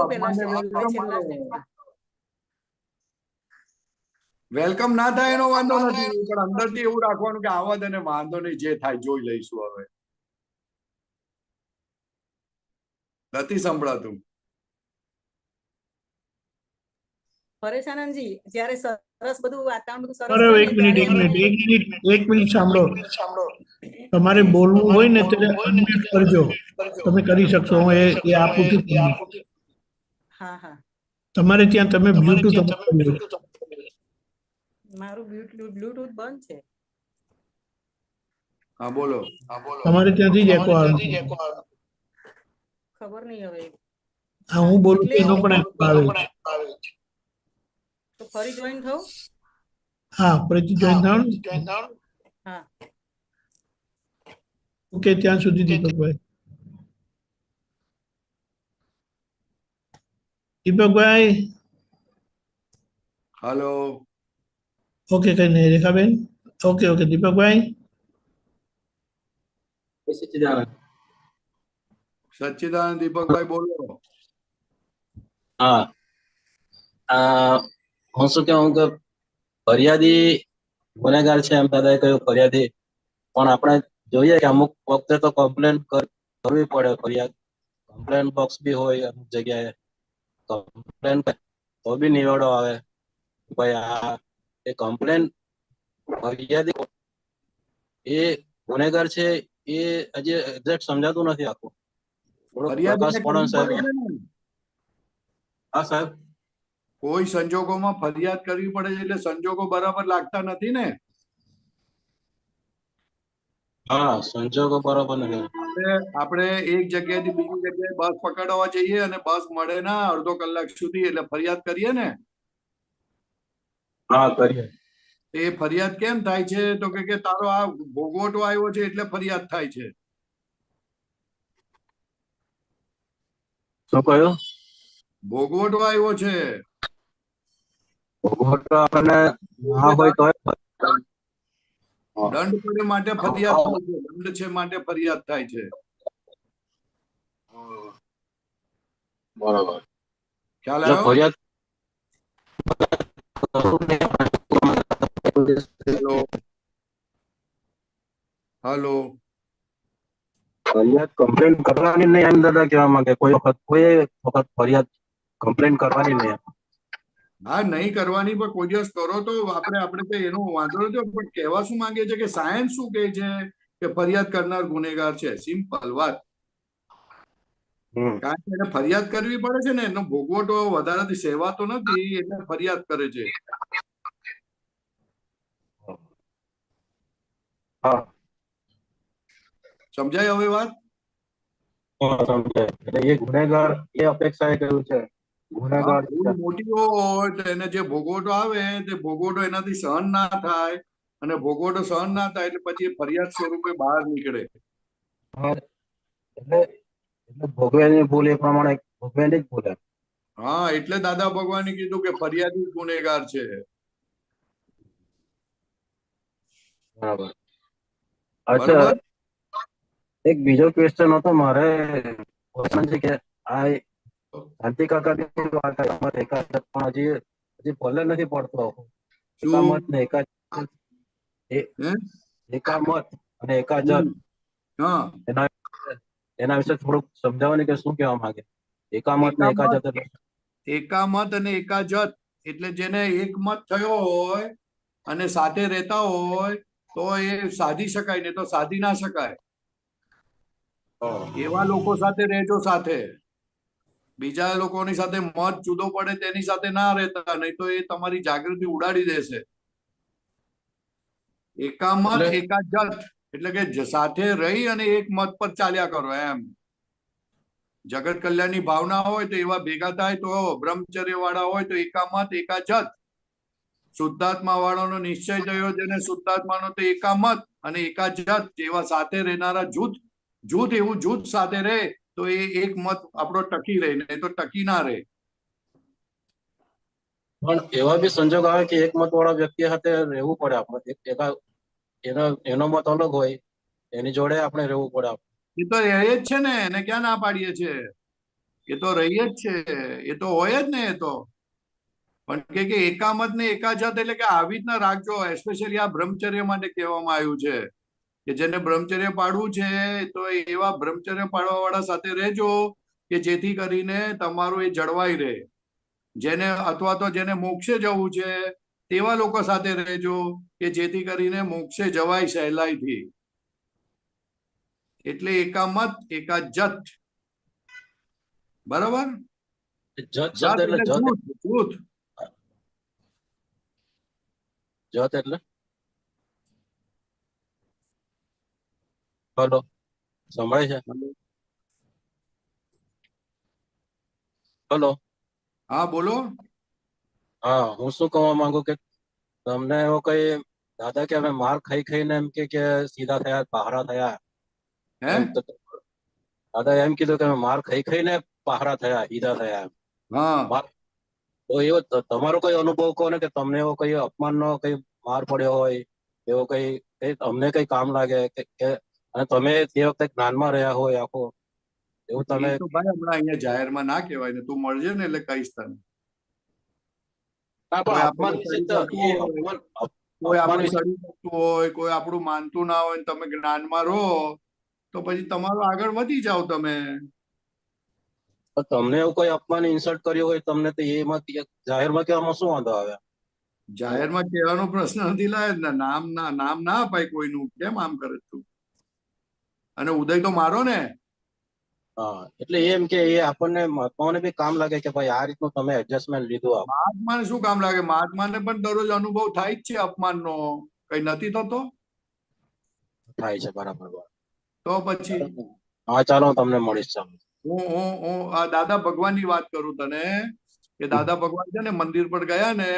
વેલકમ ના થાય એનો વાંધો નથી, પણ અંદરથી એવું રાખવાનું કે આવા દે ને વાંધો નહીં, જે થાય જોઈ લઈશું. હવે નથી સંભળાતું. પરેશાનંદજી જ્યારે સરસ બધું વાતાવરણ બધું સરસ બરાબર. એક મિનિટ સાંભળો. તમારે બોલવું હોય ને ત્યારે અનમ્યુટ કરજો. તમે કરી શકશો. હું એ આપું છું. હા હા તમારે ત્યાં તમે બ્લૂટૂથ મારું બ્લૂટૂથ બંધ છે. હા બોલો. તમારે ત્યાંથી જ એકો આવે છે. ખબર નહીં હવે. હા હું બોલું છું એનો પણ એકો આવે છે. તો ફરી જોઈન થવું? હા ફરીથી જોઈન થાવ ને. હા. ઓકે ત્યાં સુધી દીપકભાઈ. દીપકભાઈ હાલો. ઓકે કઈ નહીં રેખાબેન. ઓકે ઓકે દીપકભાઈ. સચ્ચિદાનંદ દીપકભાઈ બોલો. હા હું શું કહું કે ફરિયાદી ગુનેગાર છે એમ દાદાએ કહ્યું ફરિયાદી, પણ આપણે જોઈએ કે અમુક વખતે તો કમ્પ્લેન કરવી પડે. ફરિયાદ કમ્પ્લેન બોક્સ બી હોય અમુક જગ્યાએ, કમ્પ્લેન તો બી નિવેડો આવે ભાઈ આ એ કમ્પ્લેન ફરિયાદી એ ગુનેગાર છે એ હજી એક્ઝેક્ટ સમજાતું નથી આખું. થોડુંક ફરિયાદ પ્રકાશ એટલે પડન સાહેબ. કરવી પડે ને. હા સાહેબ. કોઈ સંજોગોમાં ફરિયાદ કરવી પડે છે એટલે સંજોગો બરાબર લાગતા નથી ને. હા સંજોગો બરાબર નથી. આપણે એક જગ્યાએથી બીજી જગ્યાએ બસ પકડવા જઈએ અને બસ મળે ના અડધો કલાક સુધી, એટલે ફરિયાદ કરીએ ને. હા કરીએ. એ ફરિયાદ કેમ થાય છે તો કે તારો આ ભોગવટો આવ્યો છે એટલે ફરિયાદ થાય છે. શું કહ્યું? ભોગવટો આવ્યો છે. ભોગવટો આપણને ના હોય તો દંડ પડે માટે ફરિયાદ થાય છે. દંડ છે માટે ફરિયાદ થાય છે. બરાબર. ખ્યાલ આવ્યો? ફરિયાદ હેલો હેલો. ફરિયાદ કમ્પ્લેન કરવાની નહીં એમ દાદા કહેવા માંગે. કોઈ વખત ફરિયાદ કમ્પ્લેન કરવાની નહીં. હા નહીં કરવાની, પણ કોઈ દિવસ કરો તો આપણે કઈ એનો વાંધો નથી, પણ કહેવા શું માંગે છે કે સાયન્સ શું કહે છે કે ફરિયાદ કરનાર ગુનેગાર છે. સિમ્પલ વાત. કારણ કે એને ફરિયાદ કરવી પડે છે ને, એનો ભોગવટો વધારાથી સેવાતો નથી એટલે ફરિયાદ કરે છે. સમજાય હવે વાત? એટલે એ ગુનેગાર એ અપેક્ષાએ કહ્યું છે. ગુનેગાર ભૂલ મોટી હોય તો એને જે ભોગવટો આવે તે ભોગવટો એનાથી સહન ના થાય, અને ભોગવટો સહન ના થાય એટલે પછી એ ફરિયાદ સ્વરૂપે બહાર નીકળે. એટલે ભોગવેની ભૂલ એ પ્રમાણે ભોગવેની જ ભૂલ. હા એટલે દાદા ભગવાને કીધું કે ફરિયાદી ગુનેગાર છે. બરાબર. અચ્છા એક બીજો ક્વેશ્ચન હતો મારે. ક્વેશ્ચન છે કે આ શાંતિ કાકાની વાત પણ હજી ભલે નથી પડતો. એકામત ને એકામત અને એકાજત એના વિશે થોડુંક સમજાવવાની કે શું કહેવા માંગે. એકામત ને એકાજત એકામત અને એકાજત એટલે જેને એકમત થયો હોય અને સાથે રહેતા હોય તો એ સાધી શકાય, ને તો સાધી ના શકાય. એવા લોકો સાથે રહેજો. સાથે બીજા લોકોની સાથે મત જુદો પડે તેની સાથે ના રહેતા, નહીં તો એ તમારી જાગૃતિ ઉડાડી દેશે. એકામત એકાજત એટલે કે સાથે રહી અને એક મત પર ચાલ્યા કરો એમ. જગત કલ્યાણની ભાવના હોય તો એવા ભેગા થાય તો બ્રહ્મચર્ય વાળા હોય તો એકામત એકાજત. શુદ્ધાત્મા વાળાનો નિશ્ચય થયો જેને શુદ્ધાત્માનો તો એકામત અને એકાજત. એવા સાથે રહેનારા જૂથ એવું જૂથ સાથે રહે તો એ એક મત આપણો ટકી રહે, નહીં તો ટકી ના રહે. પણ એવા બી સંજોગ આવે કે એક મત વાળા વ્યક્તિ સાથે રહેવું પડે. આપણે એનો મત અલગ હોય, એની જોડે આપણે રહેવું પડે. એ તો રહે જ છે ને, એને ક્યાં ના પાડીએ છે. એ તો રહી જ છે, એ તો હોય જ ને. એ તો પણ કે એકામત ને એકાજત એટલે કે આવી રીતના રાખજો. એસ્પેશિયલી આ બ્રહ્મચર્ય માટે કહેવામાં આવ્યું છે કે જેને બ્રહ્મચર્ય પાડવું છે તો એવા બ્રહ્મચર્ય પાડવા વાળા સાથે રહેજો કે જેથી કરીને તમારું એ જળવાઈ રહે. જેને અથવા તો જેને મોક્ષે જવું છે તેવા લોકો સાથે રહેજો કે જેથી કરીને મોક્ષે જવાય સહેલાઈથી. એટલે એકામત એકાજત. બરાબર. જત શબ્દ જાત એટલે એટલે જૂથ જૂથ. જત એટલે હલો સંભળાય છે? હલો હા બોલો. હા, હું શું કહેવા માંગુ કે તમને એવો કઈ દાદા કે અમે માર ખાઈ ખાઈને એમ કે સીધા થયા, પહારા થયા હે એમ તો દાદા એમ કીધું કે અમે માર ખાઈ ખાઈને પહારા થયા, સીધા થયા એમ. હા તો એવો તમારો કઈ અનુભવ કહો ને કે તમને એવો કઈ અપમાનનો કઈ માર પડ્યો હોય, એવો કઈ અમને કઈ કામ લાગે કે અને તમે તે વખતે જ્ઞાનમાં રહ્યા હોય આખો, એવું તમે એ તો ભાઈ હમણાં અહીંયા જાહેરમાં ના કહેવાય ને, તું મળજે ને એટલે કહીશ તને. ના કોઈ પણ અપમાન આપણને વિશે સડી તો શકતું એ હોય, અપમાન કોઈ અપમાન આપણું વિશે સડી શકતું હોય, કોઈ આપણું માનતું ના હોય ને તમે જ્ઞાનમાં રહો તો પછી તમારું આગળ વધી જાઓ તમે. તો તમને એવું કોઈ અપમાન ઇન્સલ્ટ કર્યું હોય તમને, તો એમાં જાહેરમાં કહેવામાં શું વાંધો આવે? જાહેરમાં કહેવાનો પ્રશ્ન નથી લાયક ને, નામ ના અપાય કોઈનું. કેમ આમ કરે તું? અને ઉદય તો મારો ને. હા, એટલે એમ કે એ આપણને મહાત્માઓને બી કામ લાગે કે ભાઈ આ રીતનું તમે એડજસ્ટમેન્ટ લીધું આપ મહાત્માને શું કામ લાગે? મહાત્માને પણ દરરોજ અનુભવ થાય જ છે અપમાનનો, કઈ નથી થતો થાય છે. બરાબર બરાબર. તો પછી હા ચાલો, હું તમને મળીશ. ચાલો. હું આ દાદા ભગવાનની વાત કરું તને કે દાદા ભગવાન છે ને મંદિર પર ગયા ને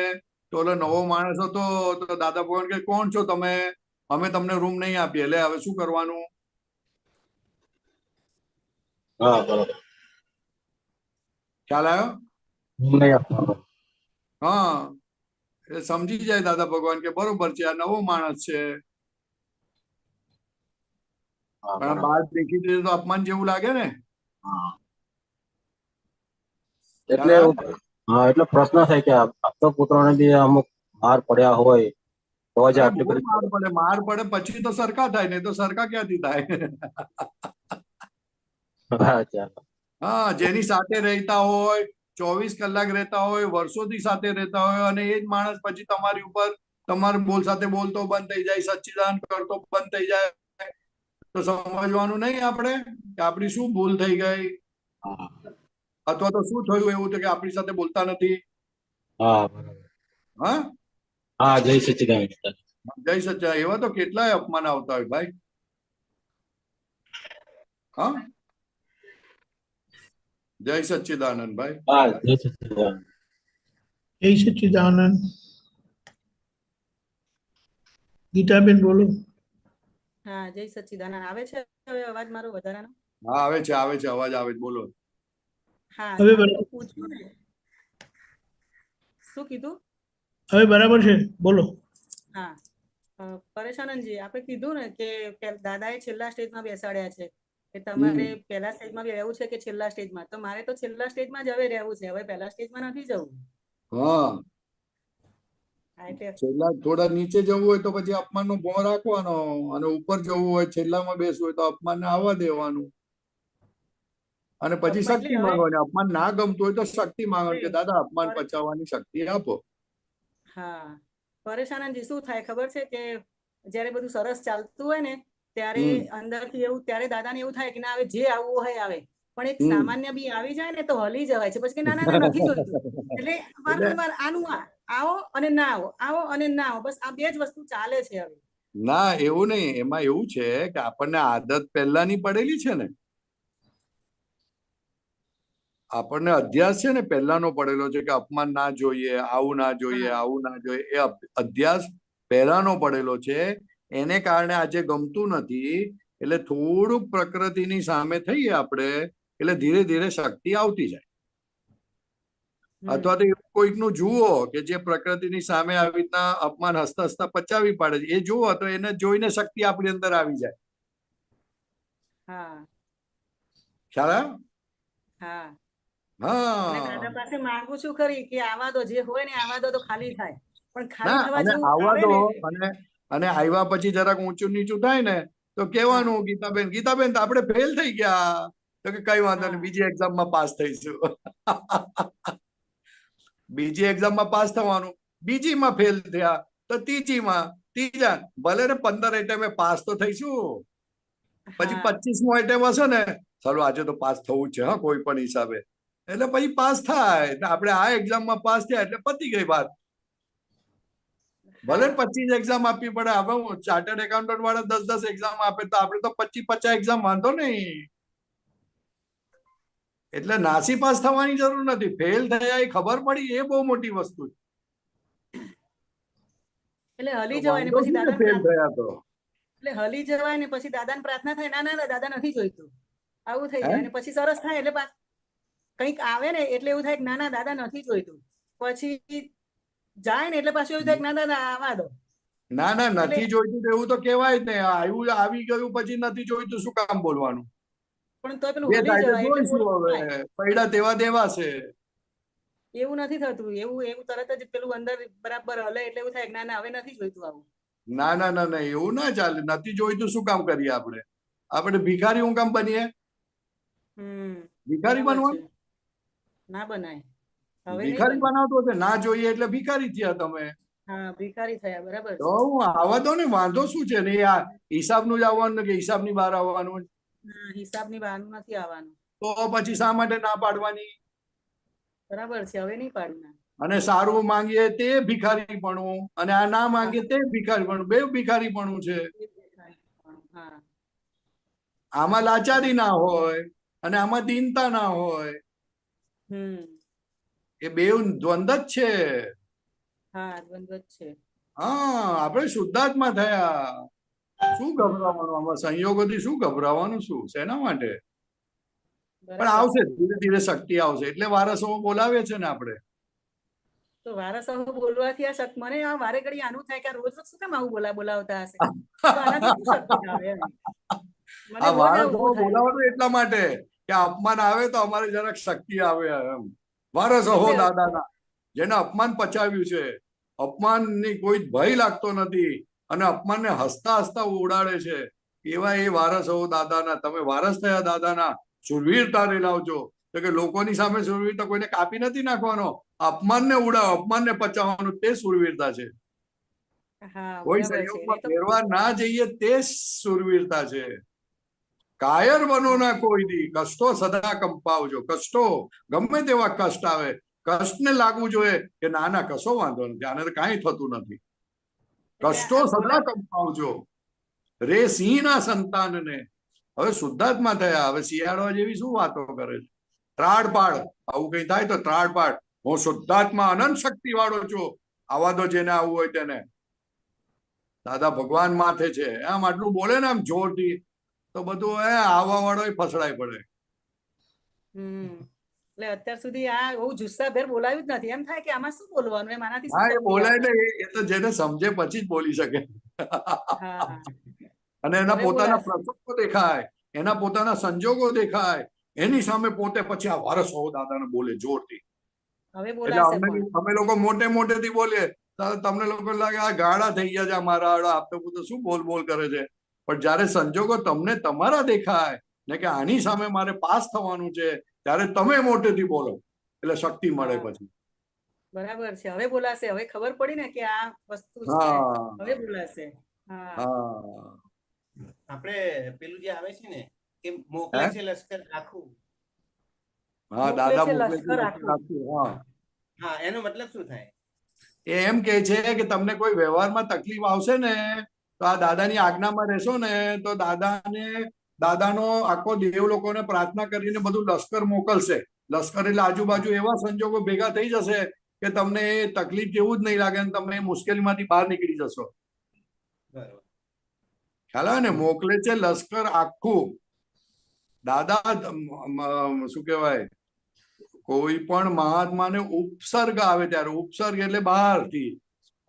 તો ઓલો નવો માણસ હતો તો દાદા ભગવાન કે કોણ છો તમે? અમે તમને રૂમ નહીં આપીએ. એટલે હવે શું કરવાનું? હા બરાબર. ખ્યાલ આવ્યો? નહીં આપવાનો. હા, એ સમજી જાય દાદા ભગવાન કે બરોબર છે, આ નવો માણસ છે, હા પણ બરાબર. બહાર દેખી જોઈએ તો અપમાન જેવું લાગે ને. હા. ખ્યાલ એટલે આવ્યો? હા, એટલે પ્રશ્ન થાય કે આપતો પુત્રોને બી અમુક માર પડ્યા હોય તો જ અરે આટલી બહુ બધી માર પડે પછી તો સરખા થાય, નહીં તો સરખા ક્યાંથી થાય? હા ચાલો. હા, જેની સાથે રહેતા હોય, 24 કલાક રહેતા હોય, વર્ષોથી સાથે રહેતા હોય, અને એ જ માણસ પછી તમારી ઉપર તમારે સાથે બોલતો બંધ થઈ જાય, સચ્ચિદાન કરતો બંધ થઈ જાય, તો સમજવાનું નહીં આપણે કે આપણી શું ભૂલ થઈ ગઈ, હા અથવા તો શું થયું એવું તો કે આપણી સાથે બોલતા નથી. હા બરાબર. હા, હા, જય સચ્ચિદાનંદ. જય સચ્ચા. એવા તો કેટલાય અપમાન આવતા હોય ભાઈ. હા, જય સચ્ચિદાનંદ ભાઈ. હા, જય સચ્ચિદાનંદ. જય સચ્ચિદાનંદ. ગીતાબેન બોલો. હા, જય સચ્ચિદાનંદ. આવે છે હવે અવાજ મારો વધારાનો? હા, આવે છે, અવાજ આવે છે, બોલો. હા, હવે આ તો બરાબર, પૂછ્યું ને. શું કીધું? હવે બરાબર છે, બોલો. હા, પરેશાનંદજી આપણે કીધું ને કે દાદાએ છેલ્લા સ્ટેજમાં બેસાડ્યા છે કે તમારે પહેલા સ્ટેજમાં બી રહેવું છે કે છેલ્લા સ્ટેજમાં? તો મારે તો છેલ્લા સ્ટેજમાં જ હવે રહેવું છે, હવે પહેલા સ્ટેજમાં નથી જવું. હા, હા, એટલે છેલ્લા થોડા નીચે જવું હોય તો પછી અપમાનનો ભો રાખવાનો, અને ઉપર જવું હોય છેલ્લામાં બેસવું હોય તો અપમાનને આવવા દેવાનું, અને પછી એટલે શક્તિ હવે માંગવાની. અપમાન ના ગમતું હોય તો શક્તિ માંગવાની કે દાદા અપમાન પચાવવાની શક્તિ આપો. હા, પરેશાનંદજી શું થાય ખબર છે કે જ્યારે બધું સરસ ચાલતું હોય ને ત્યારે હમ અંદરથી એવું, ત્યારે દાદાને એવું થાય કે ના હવે જે આવવું હોય આવે, પણ એક હમ સામાન્ય બી આવી જાય ને તો હલી જવાય છે, પછી કે ના ના ના નથી જોઈતું. એટલે એટલે વારંવાર આનું આવો અને ના આવો, આવો અને ના આવો, બસ આ બે જ વસ્તુ ચાલે છે હવે. ના, એવું નહીં. એમાં એવું છે કે આપણને આદત પહેલાની પડેલી છે ને, આપણને અધ્યાસ છે ને પહેલાનો પડેલો છે કે અપમાન ના જોઈએ, આવું ના જોઈએ, હા આવું ના જોઈએ. એ અધ્યાસ પહેલાનો પડેલો છે, એને કારણે આજે ગમતું નથી. એટલે થોડુંક પ્રકૃતિની સામે થઈએ આપણે એટલે ધીરે ધીરે શક્તિ આવતી જાય. અથવા તો એવું કોઈકનું જુઓ કે જે પ્રકૃતિની સામે આવી રીતના અપમાન હસતા હસતા પચાવી પાડે છે, એ જુઓ તો એને જોઈને શક્તિ આપણી અંદર આવી જાય. હા ખ્યાલ આવ્યો? હા. અને દાદા હા, પાસે માંગુ છું ખરી કે આવા દો, જે હોય ને આવા દો તો ખાલી થાય, પણ ખાલી ના, થવા અને જેવું આવવા આવે દો. ને. અને આવ્યા પછી જરાક ઊંચું નીચું થાય ને તો હા કહેવાનું, ગીતાબેન તો આપણે ફેલ થઈ ગયા. તો કે કઈ વાંધો નહીં, હા બીજી એક્ઝામમાં પાસ થઈશું. બીજી એક્ઝામમાં પાસ થવાનું, બીજીમાં ફેલ થયા તો ત્રીજા, ભલે ને 15 એટેમ્પે પાસ તો થઈશું. પછી હા 25મો એટેમ્પ હશે ને, ચાલો આજે તો પાસ થવું જ છે, હા, કોઈ પણ હિસાબે. એટલે પછી પાસ થાય. આપણે આ એક્ઝામમાં પાસ થયા એટલે પતી ગઈ વાત. ભલે 25 એક્ઝામ આપવી પડે. હવે ચાર્ટર્ડ એકાઉન્ટન્ટ વાળા 10 એક્ઝામ આપે તો આપણે તો 25 એક્ઝામ વાંધો નહીં. એટલે નાસી પાસ થવાની જરૂર નથી. ફેલ થયા એ ખબર પડી એ બહુ મોટી વસ્તુ છે. એટલે હલી જવાય ને પછી દાદા ફેલ થયા તો એટલે હલી જવાય ને પછી દાદાને પ્રાર્થના થાય, ના ના દાદા નથી જોઈતું, આવું થઈ જાય. અને પછી સરસ થાય એટલે કંઈક આવે ને એટલે એવું થાય કે ના ના દાદા નથી જોઈતું. પછી જાય ને એટલે પાછું એવું થાય કે ના દાદા આવવા દો. ના ના નથી જોઈતું તો એવું તો કહેવાય જ ને. આવ્યું આવી ગયું પછી નથી જોઈતું શું કામ બોલવાનું? પણ તો પેલું જે હલી થાય તો જવાય એટલે જોઈશું. બોલવું હવે પૈડા તેવા દેવા છે. એવું નથી થતું. એવું તરત જ પેલું અંદર બરાબર હલે એટલે એવું થાય કે ના ના હવે નથી જોઈતું આવું. ના ના ના ના એવું ના ચાલે. નથી જોઈતું શું કામ કરીએ આપણે? આપણે ભિખારી હું કામ બનીએ? ભિખારી બનવાનું ના બનાય. હવે ભિખારી બનાવતો છે. ના જોઈએ એટલે ભિખારી થયા તમે. હા ભિખારી થયા, બરાબર છે. તો હું આવવા દો ને, વાંધો શું છે? ને આ હિસાબનું જ આવવાનું કે હિસાબની બહાર આવવાનું? હિસાબની બહારનું નથી આવવાનું. તો પછી શા માટે ના પાડવાની? બરાબર છે, હવે નહીં પાડવું. અને સારું માંગીએ તે ભિખારી પણ, અને આ ના માંગીએ તે ભિખારી પણ. બે ભિખારી પણ છે. આમાં લાચારી ના હોય અને આમાં દીનતા ના હોય. એ બે દ્વંદ જ છે. હા દ્વંદ જ છે. હા આપણે શુદ્ધાત્મા થયા. શું ગભરાવાનું આમાં? સંયોગોથી શું ગભરાવાનું? શું શેના માટે? પણ આવશે, ધીરે ધીરે શક્તિ આવશે. એટલે વારસો બોલાવે છે ને આપણે. તો વારસો બોલવાથી આ શક્તિ મને આ વારે ઘડી આનું થાય કે રોજ રોજ શું કેમ આવું બોલાવતા હશે? આ વારસો બોલાવવાનું એટલા માટે કે અપમાન આવે તો અમારે જરાક શક્તિ આવે એમ. વારસો હો દાદાના, જેને અપમાન પચાવ્યું છે, અપમાનની કોઈ ભય લાગતો નથી અને અપમાનને હસતા હસતા ઉડાડે છે, એવા એ વારસ હો દાદાના. તમે વારસ થયા દાદાના. સુરવીરતા લાવજો. તો કે લોકોની સામે સુરવીરતા કોઈને કાપી નથી નાખવાનો. અપમાનને ઉડાવ, અપમાનને પચાવવાનું, તે સુરવીરતા છે. કોઈ સંયોગમાં ફેરવા ના જઈએ તે સુરવીરતા છે. કાયર બનો ના કોઈ દી, કષ્ટો સદા કંપાવજો. કષ્ટો ગમે તેવા કષ્ટ આવે, કષ્ટને લાગવું જોઈએ કે ના ના કશો વાંધો નથી, આને કાંઈ થતું નથી. કષ્ટો સદા કંપાવજો રે સિંહના સંતાનને. હવે શુદ્ધાત્મા થયા. હવે શિયાળો જેવી શું વાતો કરે છે? ત્રાડ પાડ. આવું કઈ થાય તો ત્રાડ પાડ. હું શુદ્ધાત્મા અનંત શક્તિ વાળો છું. આવા દો જેને આવવું હોય તેને. દાદા ભગવાન માથે છે. આમ આટલું બોલે ને આમ જોરથી તો બધું આવવા વાળો ફસડાય પડે. એટલે અત્યાર સુધી આ બહુ જુસ્સાભેર બોલાયું જ નથી. એમ થાય કે આમાં શું બોલવાનું? એમ આનાથી હા એ બોલાય ને, એ તો જેને સમજે પછી જ બોલી શકે. અને એના પોતાના પ્રસંગો દેખાય, એના પોતાના સંજોગો દેખાય, એની સામે પોતે પછી આ વારસો દાદાને બોલે જોરથી. એટલે અમે લોકો મોટે મોટેથી બોલીએ તમને લોકો લાગે આ ગાળા થઈ ગયા છે અમારા આપણે બધું શું બોલ બોલ કરે છે. પણ જયારે સંજોગો તમને તમારા દેખાય ને કે આની સામે મારે પાસ થવાનું છે, ત્યારે તમે મોટેથી બોલો એટલે શક્તિ મળે પછી. બરાબર છે. હવે બોલાશે. હવે ખબર પડી ને કે આ વસ્તુ છે. હવે બોલાશે. આપણે પેલું જે આવે છે ને કે મોકલે છે લશ્કર આખું. હા દાદા મોકલે છે લશ્કર આખું. હા એનો મતલબ શું થાય? એમ કે છે કે તમને કોઈ વ્યવહારમાં તકલીફ આવશે ને તો આ દાદાની આજ્ઞામાં રહેશો ને તો દાદાનો આખો દેવ લોકોને પ્રાર્થના કરીને બધું લશ્કર મોકલશે. લશ્કર એટલે આજુબાજુ એવા સંજોગો ભેગા થઈ જશે કે તમને એ તકલીફ જેવું જ નહીં લાગે અને તમે મુશ્કેલીમાંથી બહાર નીકળી જશો. ખ્યાલ આવે ને? મોકલે છે લશ્કર આખું. દાદા શું કહેવાય, કોઈ પણ મહાત્માને ઉપસર્ગ આવે ત્યારે, ઉપસર્ગ એટલે બહારથી,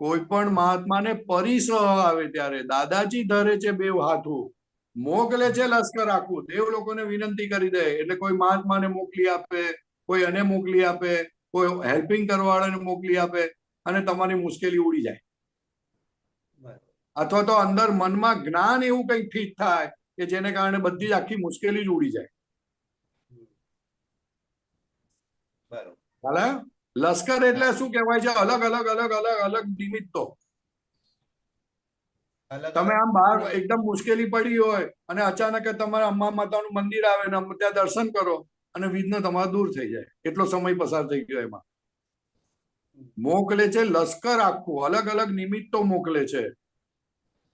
કોઈ પણ મહાત્માને પરિસહ આવે ત્યારે દાદાજી ધરે છે બે હાથું. મોકલે છે લશ્કર આખું. દેવ લોકોને વિનંતી કરી દે એટલે કોઈ મહાત્માને મોકલી આપે, કોઈ એને મોકલી આપે, કોઈ હેલ્પિંગ કરવા વાળાને મોકલી આપે અને તમારી મુશ્કેલી ઉડી જાય. અથવા તો અંદર મનમાં જ્ઞાન એવું કંઈક ફિટ થાય કે જેને કારણે બધી જ આખી મુશ્કેલી જ ઉડી જાય. લશ્કર એટલે શું કહેવાય છે? અલગ અલગ અલગ અલગ અલગ નિમિત્તો. તમે આમ બહાર એકદમ મુશ્કેલી પડી હોય અને અચાનક તમારા અંબા માતાનું મંદિર આવે ને ત્યાં દર્શન કરો અને વિઘ્ન તમારા દૂર થઈ જાય. કેટલો સમય પસાર થઈ ગયો એમાં. મોકલે છે લશ્કર આખું, અલગ અલગ નિમિત્તો મોકલે છે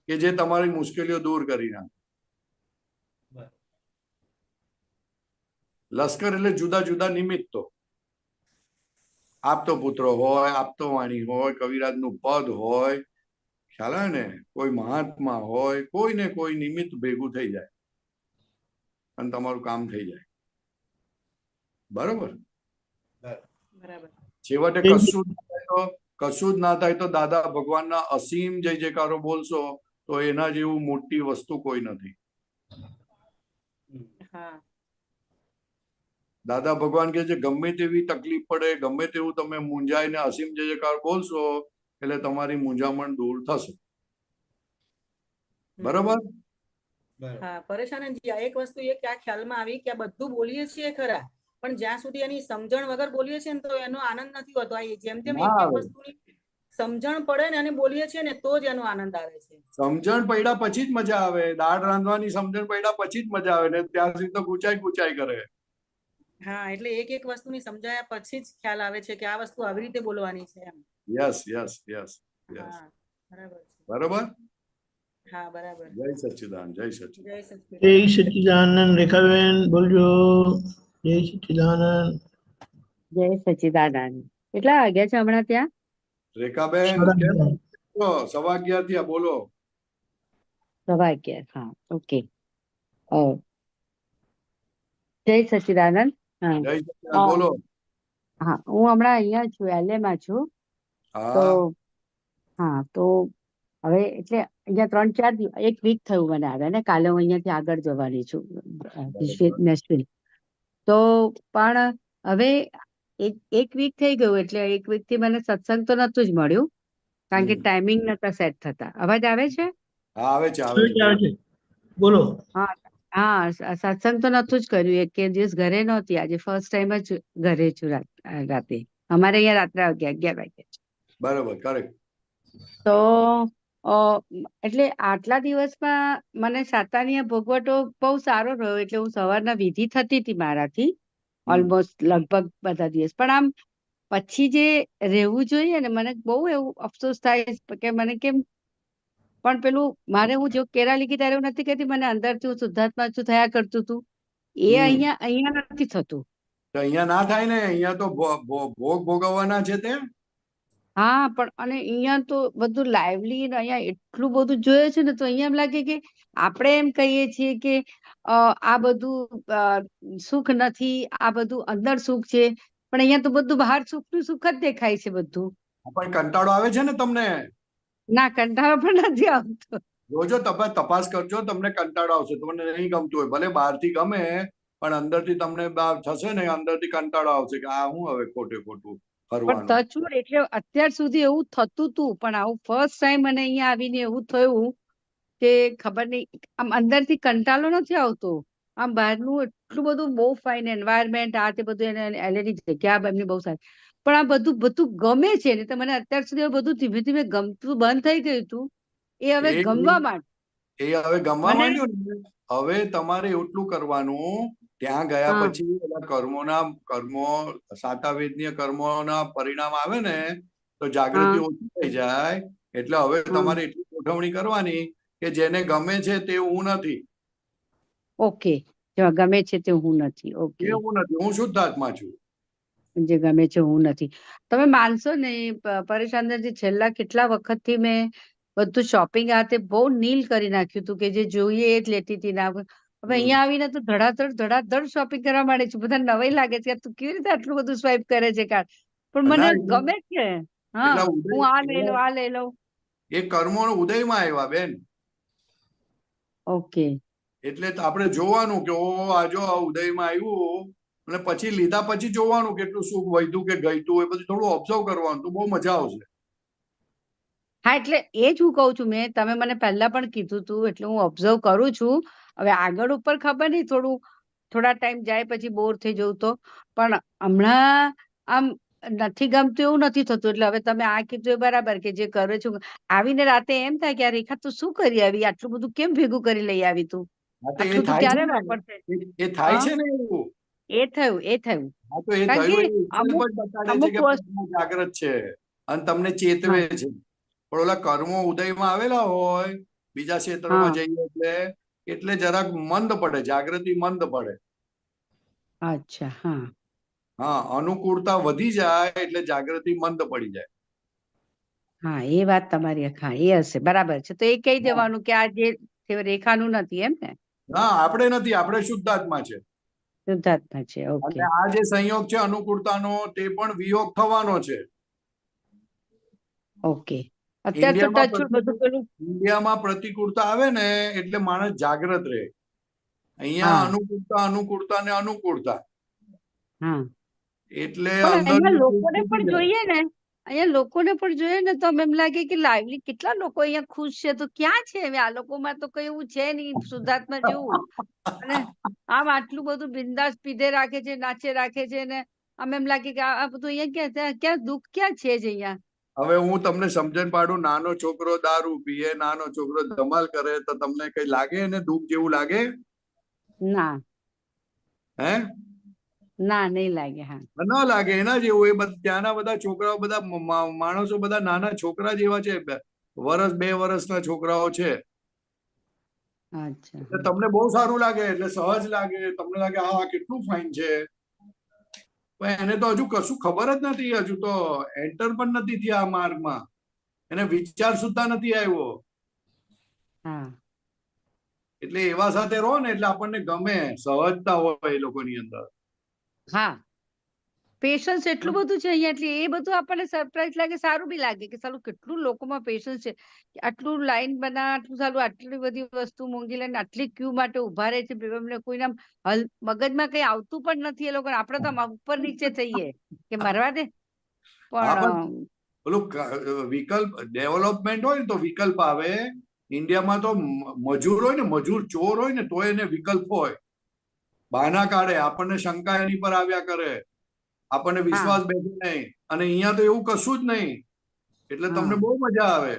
કે જે તમારી મુશ્કેલીઓ દૂર કરી નાખે. લશ્કર એટલે જુદા જુદા નિમિત્તો. આપતો પુત્રો હોય, આપતો વાણી હોય, કવિરાજનું પદ હોય, ખ્યાલ આવે ને, કોઈ મહાત્મા હોય, કોઈ ને કોઈ નિમિત્ત ભેગું થઈ જાય અને તમારું કામ થઈ જાય. બરોબર. બરાબર. છેવટે કશું જ ના થાય તો દાદા ભગવાનના અસીમ જય જયકારો બોલશો તો એના જેવું મોટી વસ્તુ કોઈ નથી. હા. દાદા ભગવાન કે છે ગમે તેવી તકલીફ પડે, ગમે તેવું તમે મૂંઝાઈને અસીમ જય જયકાર બોલશો એટલે તમારી મૂંઝામણ દૂર થશે. બરોબર. હા પરેશાનંદજી, આ એક વસ્તુ એ કે આ ખ્યાલમાં આવી કે આ બધું બોલીએ છીએ ખરા, પણ જ્યાં સુધી એની સમજણ વગર બોલીએ છીએ ને તો એનો આનંદ નથી હોતો. આ જેમ જેમ એક એક વસ્તુની સમજણ પડે ને અને બોલીએ છીએ ને તો જ એનો આનંદ આવે છે. સમજણ પડ્યા પછી જ મજા આવે. દાળ રાંધવાની સમજણ પડ્યા પછી જ મજા આવે ને ત્યાં સુધી તો ગુચાઈ કરે. હા, એટલે એક એક વસ્તુની સમજાયા પછી જ ખ્યાલ આવે છે કે આ વસ્તુ આવી રીતે બોલવાની છે એમ. યસ. બરોબર. હા, બરાબર. જય સચ્ચિદાનંદ. જય સચ્ચિદાનંદ. જય સચ્ચિદાનંદ. રેખાબેન બોલજો. જય સચ્ચિદાનંદ. જય સચ્ચિદાનંદ. કેટલા વાગ્યા છે હમણાં ત્યાં? રેખાબેન 11:15 થયા. બોલો. 11:15. હા, ઓકે. જય સચ્ચિદાનંદ. હા, જય સચ્ચિદાનંદ. બોલો. હા, હું હમણાં અહીંયા છું, LA માં છું. તો હા, તો હવે એટલે અહીંયા 3-4 દિવસ, 1 વીક થયું મને આવ્યા ને. કાલે હું અહીંયાથી આગળ જવાની છું નેશનલ. તો પણ હવે એક વીક થઈ ગયું, એટલે 1 વીક થી મને સત્સંગ તો નતું જ મળ્યું કારણ કે ટાઈમિંગ નતા સેટ થતા. અવાજ આવે છે? હા, આવે છે. બોલો. હા, સત્સંગ તો નતું જ કર્યું. 1 દિવસ ઘરે નહોતી. આજે ફર્સ્ટ ટાઈમ જ ઘરે છું રાતે. અમારે અહીંયા રાત્રે 11 વાગ્યા છે. બરોબર, કરેક્ટ. તો એટલે આટલા દિવસમાં મને સાતાનીય ભોગવટો બહુ સારો રહ્યો. એટલે હું સવારના વિધિ થતી હતી મારાથી ઓલમોસ્ટ લગભગ બધા દિવસ. પણ આમ પછી જે રહેવું જોઈએ ને, મને બહુ એવું અફસોસ થાય કે મને કેમ પણ પેલું મારે હું જો કેરા લીધી ત્યારે એવું નથી કહેતી, મને અંદરથી હું શુદ્ધાત્મા છું થયા કરતું હતું. એ અહીંયા નથી થતું. અહીંયા ના થાય ને. અહીંયા તો ભોગ ભોગવવાના છે તે. હા, પણ અને અહીંયા તો બધું લાઈવલી ને અહીંયા એટલું બધું જોઈએ છે ને, તો અહીંયા એમ લાગે કે આપણે એમ કહીએ છીએ કે આ બધું સુખ નથી, આ બધું અંદર સુખ છે, પણ અહીંયા તો બધું બહાર સુખનું સુખ જ દેખાય છે બધું. પણ કંટાળો આવે છે ને તમને? ના, કંટાળો પણ નથી આવતો. જોજો, તપાસ કરજો, તમને કંટાળો આવશે. તમને નહીં ગમતું હોય, ભલે બહારથી ગમે પણ અંદરથી તમને થશે ને, અંદરથી કંટાળો આવશે કે આ હું હવે ખોટું પણ ટચવુડ, એટલે અત્યાર સુધી એવું થતું હતું, પણ આવું ફર્સ્ટ ટાઈમ મને અહીંયા આવીને એવું થયું કે ખબર નહીં, આમ અંદરથી કંટાળો નથી આવતો. આમ બહારનું એટલું બધું બહુ ફાઇન એન્વાયરમેન્ટ, આ તે બધું એલએડી જગ્યા એમની બહુ સારી, પણ આ બધું ગમે છે ને. તો મને અત્યાર સુધી બધું ધીમે ધીમે ગમતું બંધ થઈ ગયું હતું. એ હવે ગમવા માંડ્યું ને. હવે તમારે એટલું કરવાનું, ત્યાં ગયા પછી કર્મો સાતાવેદનીય કર્મોના પરિણામ આવે ને તો જાગૃતિ ઓછી થઈ જાય. એટલે હવે તમારે એટલી ગોઠવણી કરવાની કે જેને ગમે છે તે હું નથી. ઓકે, ગમે છે તે હું નથી. ઓકે, હું નથી, હું શુદ્ધાત્મા છું. જે ગમે છે હું નથી. તમે માનશો ને પરેશાનજી, છેલ્લા કેટલા વખતથી મેં બધું શોપિંગ આ તે બહુ નીલ કરી નાખ્યું હતું કે જે જોઈએ એ જ લેતી હતી. ના, હવે અહીંયા આવીને તો ધડાધડ શોપિંગ કરવા માંડે છે. બધા નવાઈ લાગે છે, તું કેવી રીતે આટલું બધું સ્વાઇપ કરે છે કાર્ડ? પણ મને ગમે છે. હા, હું આ લઈ લઉં. એ કર્મો ઉદયમાં આવ્યા બેન. ઓકે, એટલે આપણે જોવાનું કે આજો ઉદયમાં આવ્યું અને પછી લીધા પછી જોવાનું કેટલું સુખ વધ્યું કે ગયું એ બધું થોડું ઓબ્ઝર્વ કરવાનું, તો બહુ મજા આવશે. હા, એટલે એ જ હું કહું છું. તમે મને પહેલા પણ કીધું હતું, એટલે હું ઓબ્ઝર્વ કરું છું. હવે આગળ ઉપર ખબર નહીં, થોડા ટાઈમ જાય પછી બોર થઈ જવું તો, પણ હમણાં આમ નથી ગમતું એવું નથી થતું. એટલે હવે તમે આ કીધું એ બરાબર કે જે કરે છું, આવીને રાતે એમ થાય કે રેખા તું શું કરી આવી, આટલું બધું કેમ ભેગું કરી લઈ આવી તું, આટલું તું ક્યારે વાપરશે? એ થાય છે ને એવું. એ થયું હા તો એ કારણ થયું કે એ itself અમુક જ બતાડે છે અમુક કે વસ્તુ પ્રજ્ઞા જાગ્રત છે અને તમને ચેતવે હા છે. પણ ઓલા કર્મો ઉદયમાં આવેલા હોય બીજા ક્ષેત્રમાં હા જઈએ એટલે જરાક મંદ પડે, જાગૃતિ મંદ પડે. અચ્છા હા હા, અનુકૂળતા વધી જાય એટલે જાગૃતિ મંદ પડી જાય. હા એ વાત તમારી હા એ હશે બરાબર છે. તો એ કહી હા, દેવાનું કે આ જે છે રેખાનું નથી એમ ને? ના આપણે નથી, આપણે શુદ્ધાત્મા છે. શુદ્ધાત્મા છે. ઓકે અને આ જે સંયોગ છે અનુકૂળતાનો તે પણ વિયોગ થવાનો છે. ઓકે અત્યારે તો ટચુડ બધું પેલું ઇન્ડિયામાં પ્રતિકૂળતા આવે ને એટલે માણસ જાગ્રત રહે. અહીંયા હા અનુકૂળતા ને અનુકૂળતા હા એટલે પણ અંદર અહીંયા લોકોને પણ જોઈએ ને અહીંયા લોકોને પણ જોઈએ ને તો એમ લાગે કે લાઈવલી કેટલા લોકો અહીંયા ખુશ છે. તો ક્યાં છે હવે આ લોકોમાં તો કઈ એવું છે નહીં શુદ્ધાત્મા જેવું. અને આમ આટલું બધું બિંદાસ પીધે રાખે છે, નાચે રાખે છે ને આમ એમ લાગે કે આ બધું અહીંયા ક્યાં દુઃખ ક્યાં છે જ અહીંયા? હવે હું તમને સમજણ પાડું. નાનો છોકરો દારૂ પીએ, નાનો છોકરો ધમાલ કરે તો તમને કઈ લાગે એને દુઃખ જેવું લાગે? ના હે? ના નહીં લાગે. હા ન લાગે એના જેવું. એ ત્યાંના બધા છોકરાઓ બધા માણસો બધા નાના છોકરા જેવા છે. વર્ષ 2 વર્ષના છોકરાઓ છે. અચ્છા એટલે તમને બહુ સારું લાગે, એટલે સહજ લાગે, તમને લાગે હા કેટલું ફાઇન છે. પણ એને તો હજુ કશું ખબર જ નથી. હજુ તો એન્ટર પણ નથી થયા આ માર્ગમાં. એને વિચાર સુદ્ધા નથી આવ્યો. હા એટલે એવા સાથે રહો ને એટલે આપણને ગમે, સહજતા હોય એ લોકોની અંદર. હા પેશન્સ એટલું બધું છે અહીંયા એટલે એ બધું આપણને સરપ્રાઈઝ લાગે, સારું બી લાગે કે સાલું કેટલું લોકોમાં પેશન્સ છે. આટલું લાઈન બના આટલું સાલું આટલી બધી વસ્તુ મોંઘી લઈને આટલી ક્યુ માટે ઉભા રહે છે. એમને કોઈને મગજમાં કઈ આવતું પણ નથી એ લોકો. આપણે તો આમ ઉપર નીચે થઈએ કે મરવા દે. હા પણ પણ પેલું વિકલ્પ ડેવલપમેન્ટ હોય ને તો વિકલ્પ આવે. ઇન્ડિયામાં તો મજૂર હોય ને, મજૂર ચોર હોય ને તો એને વિકલ્પ હોય. બહાના કાઢે, આપણને શંકા એની પર આવ્યા કરે, આપણને હા વિશ્વાસ બેસે નહીં. અને અહીંયા તો એવું કશું જ નહીં. એટલે તમને હા બહુ મજા આવે.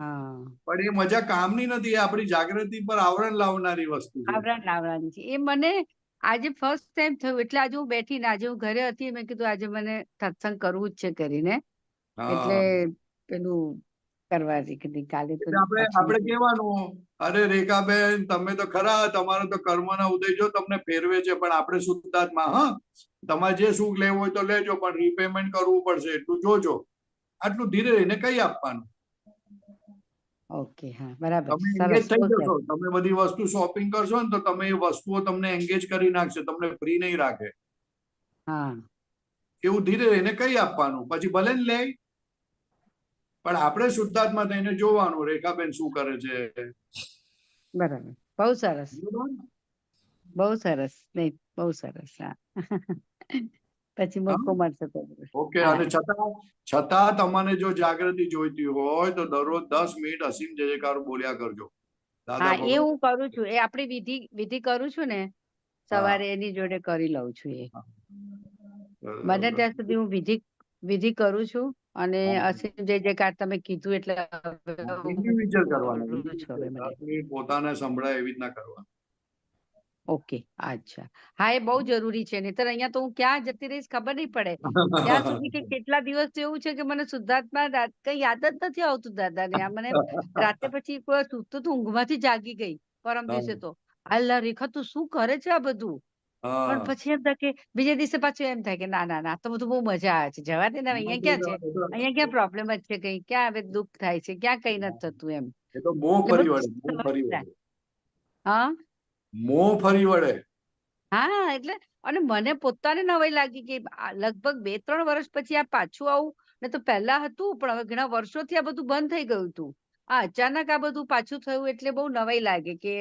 હા પણ એ મજા કામની નથી. એ આપણી જાગૃતિ પર આવરણ લાવનારી વસ્તુ છે. આવરણ લાવવાની છે. એ મને આજે ફર્સ્ટ ટાઈમ થયું એટલે આજે હું બેઠી ને આજે હું ઘરે હતી મેં કીધું આજે મને સત્સંગ કરવું જ છે કરીને એટલે હા પેલું કરવા કીધી કાલે તો એટલે આપણે પછી કહેવાનું, અરે રેખાબેન તમે તો ખરા, તમારો તો કર્મના ઉદય જો તમને ફેરવે છે. પણ આપણે શુદ્ધાત્મા, હા તમારે જે સુખ લેવું હોય તો લેજો, પણ રીપેમેન્ટ કરવું પડશે એટલું જોજો. આટલું ધીરે રહીને કઈ આપવાનું. ઓકે હા બરાબર તમે એંગેજ સરસ થઈ બહુ જશો. સરસ તમે બધી વસ્તુ શોપિંગ કરશો ને તો તમે એ વસ્તુઓ તમને એંગેજ કરી નાખશે, તમને ફ્રી નહીં રાખે. હા એવું ધીરે રહીને કઈ આપવાનું, પછી ભલે ને લે. પણ આપણે શુદ્ધાત્મા થઈને જોવાનું રેખાબેન શું કરે છે. બરાબર બહુ સરસ બરોબર? બહુ સરસ નહીં બહુ સરસ હા પછી હા મોકો મળશે તો ઓકે. હા અને છતાં તમને જો જાગૃતિ જોઈતી હોય તો દરરોજ 10 મિનિટ અસીમ જય જયકાર બોલ્યા કરજો. દાદા હા એ ભગવાન. હું કરું છું. એ આપણી વિધિ વિધિ કરું છું ને હા સવારે એની જોડે કરી લઉં છું. એ બને બરાબર. ત્યાં સુધી હું વિધિ કરું છું અને હા. અસીમ જય જયકાર તમે કીધું એટલે હવે હું ઇન્ડિવિજ્યુઅલ કરવાના, કરું છું હવે મને ઇન્ડિવિજ્યુઅલ પોતાને સંભળાય એવી રીતના કરવાનું. ઓકે અચ્છા હા એ બહુ જરૂરી છે. નહીંતર અહીંયા તો હું ક્યાં જતી રહીશ ખબર નહીં પડે. ત્યાં સુધી કે કેટલા દિવસ તો એવું છે કે મને શુદ્ધાત્મા કઈ યાદ જ નથી આવતું દાદાને. આ મને રાતે પછી કોઈ સૂતું તો ઊંઘમાંથી જાગી ગઈ પરમ દિવસે તો અલ્લા રેખા તું શું કરે છે આ બધું. પણ હા પછી એમ થાય કે બીજે દિવસે પાછું એમ થાય કે ના ના ના આ તો બધું બહુ મજા આવે છે. જવા દે ને હવે અહીંયા ક્યાં છે, અહીંયા ક્યાં પ્રોબ્લેમ જ છે, કઈ ક્યાં હવે દુઃખ થાય છે, ક્યાં કઈ નથી થતું એમ. એ તો મોહ એટલે ફરી બધું વળે, મોહ ફરી સહજ થાય. વળે, હા મોહ ફરી વળે. હા એટલે અને મને પોતાને નવાઈ લાગી કે લગભગ 2-3 વર્ષ પછી આ પાછું આવું ને તો પહેલા હતું પણ હવે ઘણા વર્ષોથી આ બધું બંધ થઈ ગયું હતું. આ અચાનક આ બધું પાછું થયું એટલે બહુ નવાઈ લાગે કે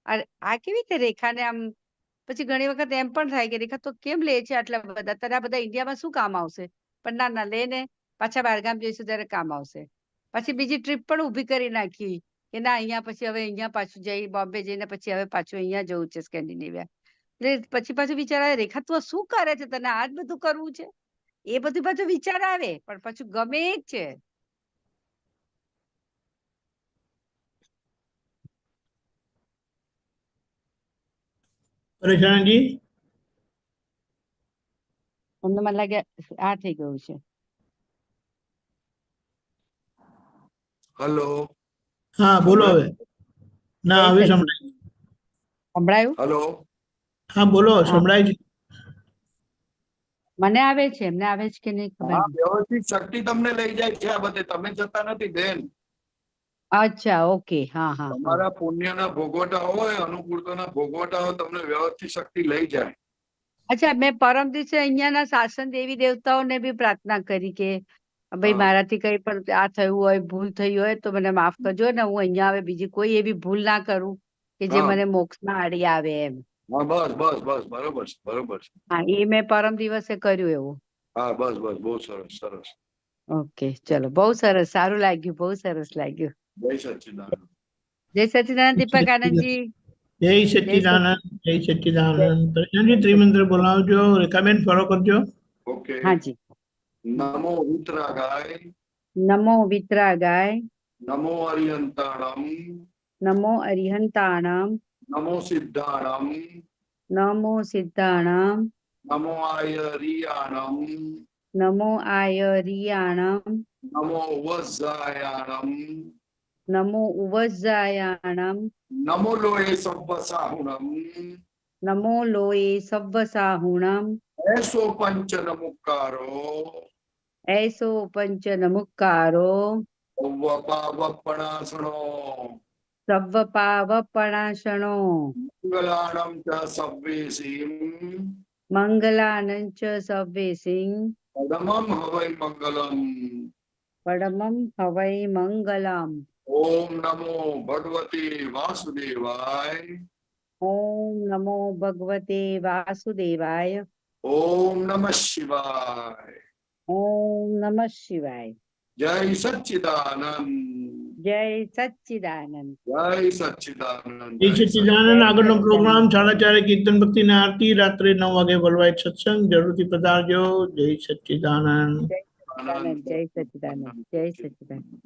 આ કેવી રીતે રેખાને આમ પછી ઘણી વખત એમ પણ થાય કે રેખા તો કેમ લે છે આટલા બધા, તારે આ બધા ઇન્ડિયામાં શું કામ આવશે. પણ ના ના લે ને પાછા બહારગામ જઈશું ત્યારે કામ આવશે. પછી બીજી ટ્રીપ પણ ઊભી કરી નાખી કે ના અહીંયા પછી હવે અહીંયા પાછું જઈ બોમ્બે જઈને પછી હવે પાછું અહીંયા જવું છે સ્કેન્ડિનેવિયા. એટલે પછી પાછું વિચાર આવે રેખા તું શું કરે છે, તને આ જ બધું કરવું છે. એ બધું પાછું વિચાર આવે પણ પાછું ગમે જ છે. પરેશાનજી અમને મને લાગે આ થઈ ગયું છે. હલો હા બોલો હવે. ના હવે સંભળાય. સંભળાયું? હલો હા બોલો, હા. સંભળાય છે. મને આવે છે, એમને આવે છે કે નહીં ખબર હા નહીં. વ્યવસ્થિત શક્તિ તમને લઈ જાય છે આ બધે, તમે જતા નથી બેન. અચ્છા, ઓકે. હા હા હા. તમારા પુણ્યના ભોગવટા હોય, અનુકૂળતાના ભોગવટા હોય, તમને વ્યવસ્થિત શક્તિ લઈ જાય. અચ્છા, મેં પરમ દિવસે અહીંયાના શાસન દેવી દેવતાઓને બી પ્રાર્થના કરી કે ભાઈ હા. મારાથી કઈ પણ આ થયું હોય, ભૂલ થઈ હોય તો મને માફ કરજો ને હું અહીંયા આવે બીજી કોઈ એવી ભૂલ ના કરું કે જે હા. મને મોક્ષમાં આડી આવે એમ. હા બસ બસ બસ બરોબર છે, બરોબર છે. હા, એ મેં પરમ દિવસે કર્યું એવું. હા બસ બસ બહુ સરસ સરસ. ઓકે, ચલો, બહુ સરસ, સારું લાગ્યું, બહુ સરસ લાગ્યું. જય સચ્ચિદાનંદ. જય સચિદાનંદ. દીપક આનંદજી, જય જય સચ્ચિદાનંદ, જય જય સચ્ચિદાનંદ. પ્રશાંતજી ત્રિમંત્ર બોલાવજો, રેખાબેન ફોલો કરજો. ઓકે. હાજી. નમો વિતરાગાય, નમો વિતરાગાય, નમો અરિયંતાણમ, નમો અરિહંતાણમ, નમો સિદ્ધાણમ, નમો સિદ્ધાણમ, નમો આયરિયાણમ, નમો આયરિયાણમ, નમો વજ્જાયાણમ, નમો ઉવજ્જાયાણમ, નમો લોહે સબ્બસાહુણમ, નમો લોએ સવ્વસાહુણમ, એસો પંચ નમુકારો, એસો પંચ નમુક્કારો, વપણાસણો, સવ્વપાવપણાશણો, મંગલાણમ ચ સવ્વેસીમ, મંગલાનંચ સવ્વેસિંહ, પરમમ હવૈ મંગલમ. પરમં હવૈ મંગલમ. ઓમ નમો ભગવતે વાસુદેવાય, ઓમ નમો ભગવતે વાસુદેવાય, ઓમ નમઃ શિવાય. ઓમ નમઃ શિવાય. જય સચ્ચિદાનંદ, જય સચ્ચિદાનંદ. જય સચ્ચિદાનંદ, જય સચ્ચિદાનંદ. આગળનો પ્રોગ્રામ 4:30 કીર્તન ભક્તિ ને આરતી, રાત્રે 9 વાગે વર્લ્ડ સત્સંગ. જરૂરથી પધારજો. જય સચ્ચિદાનંદ. જય સચ્ચિદાનંદ. જય સચ્ચિદાનંદ. જય સચ્ચિદાનંદ.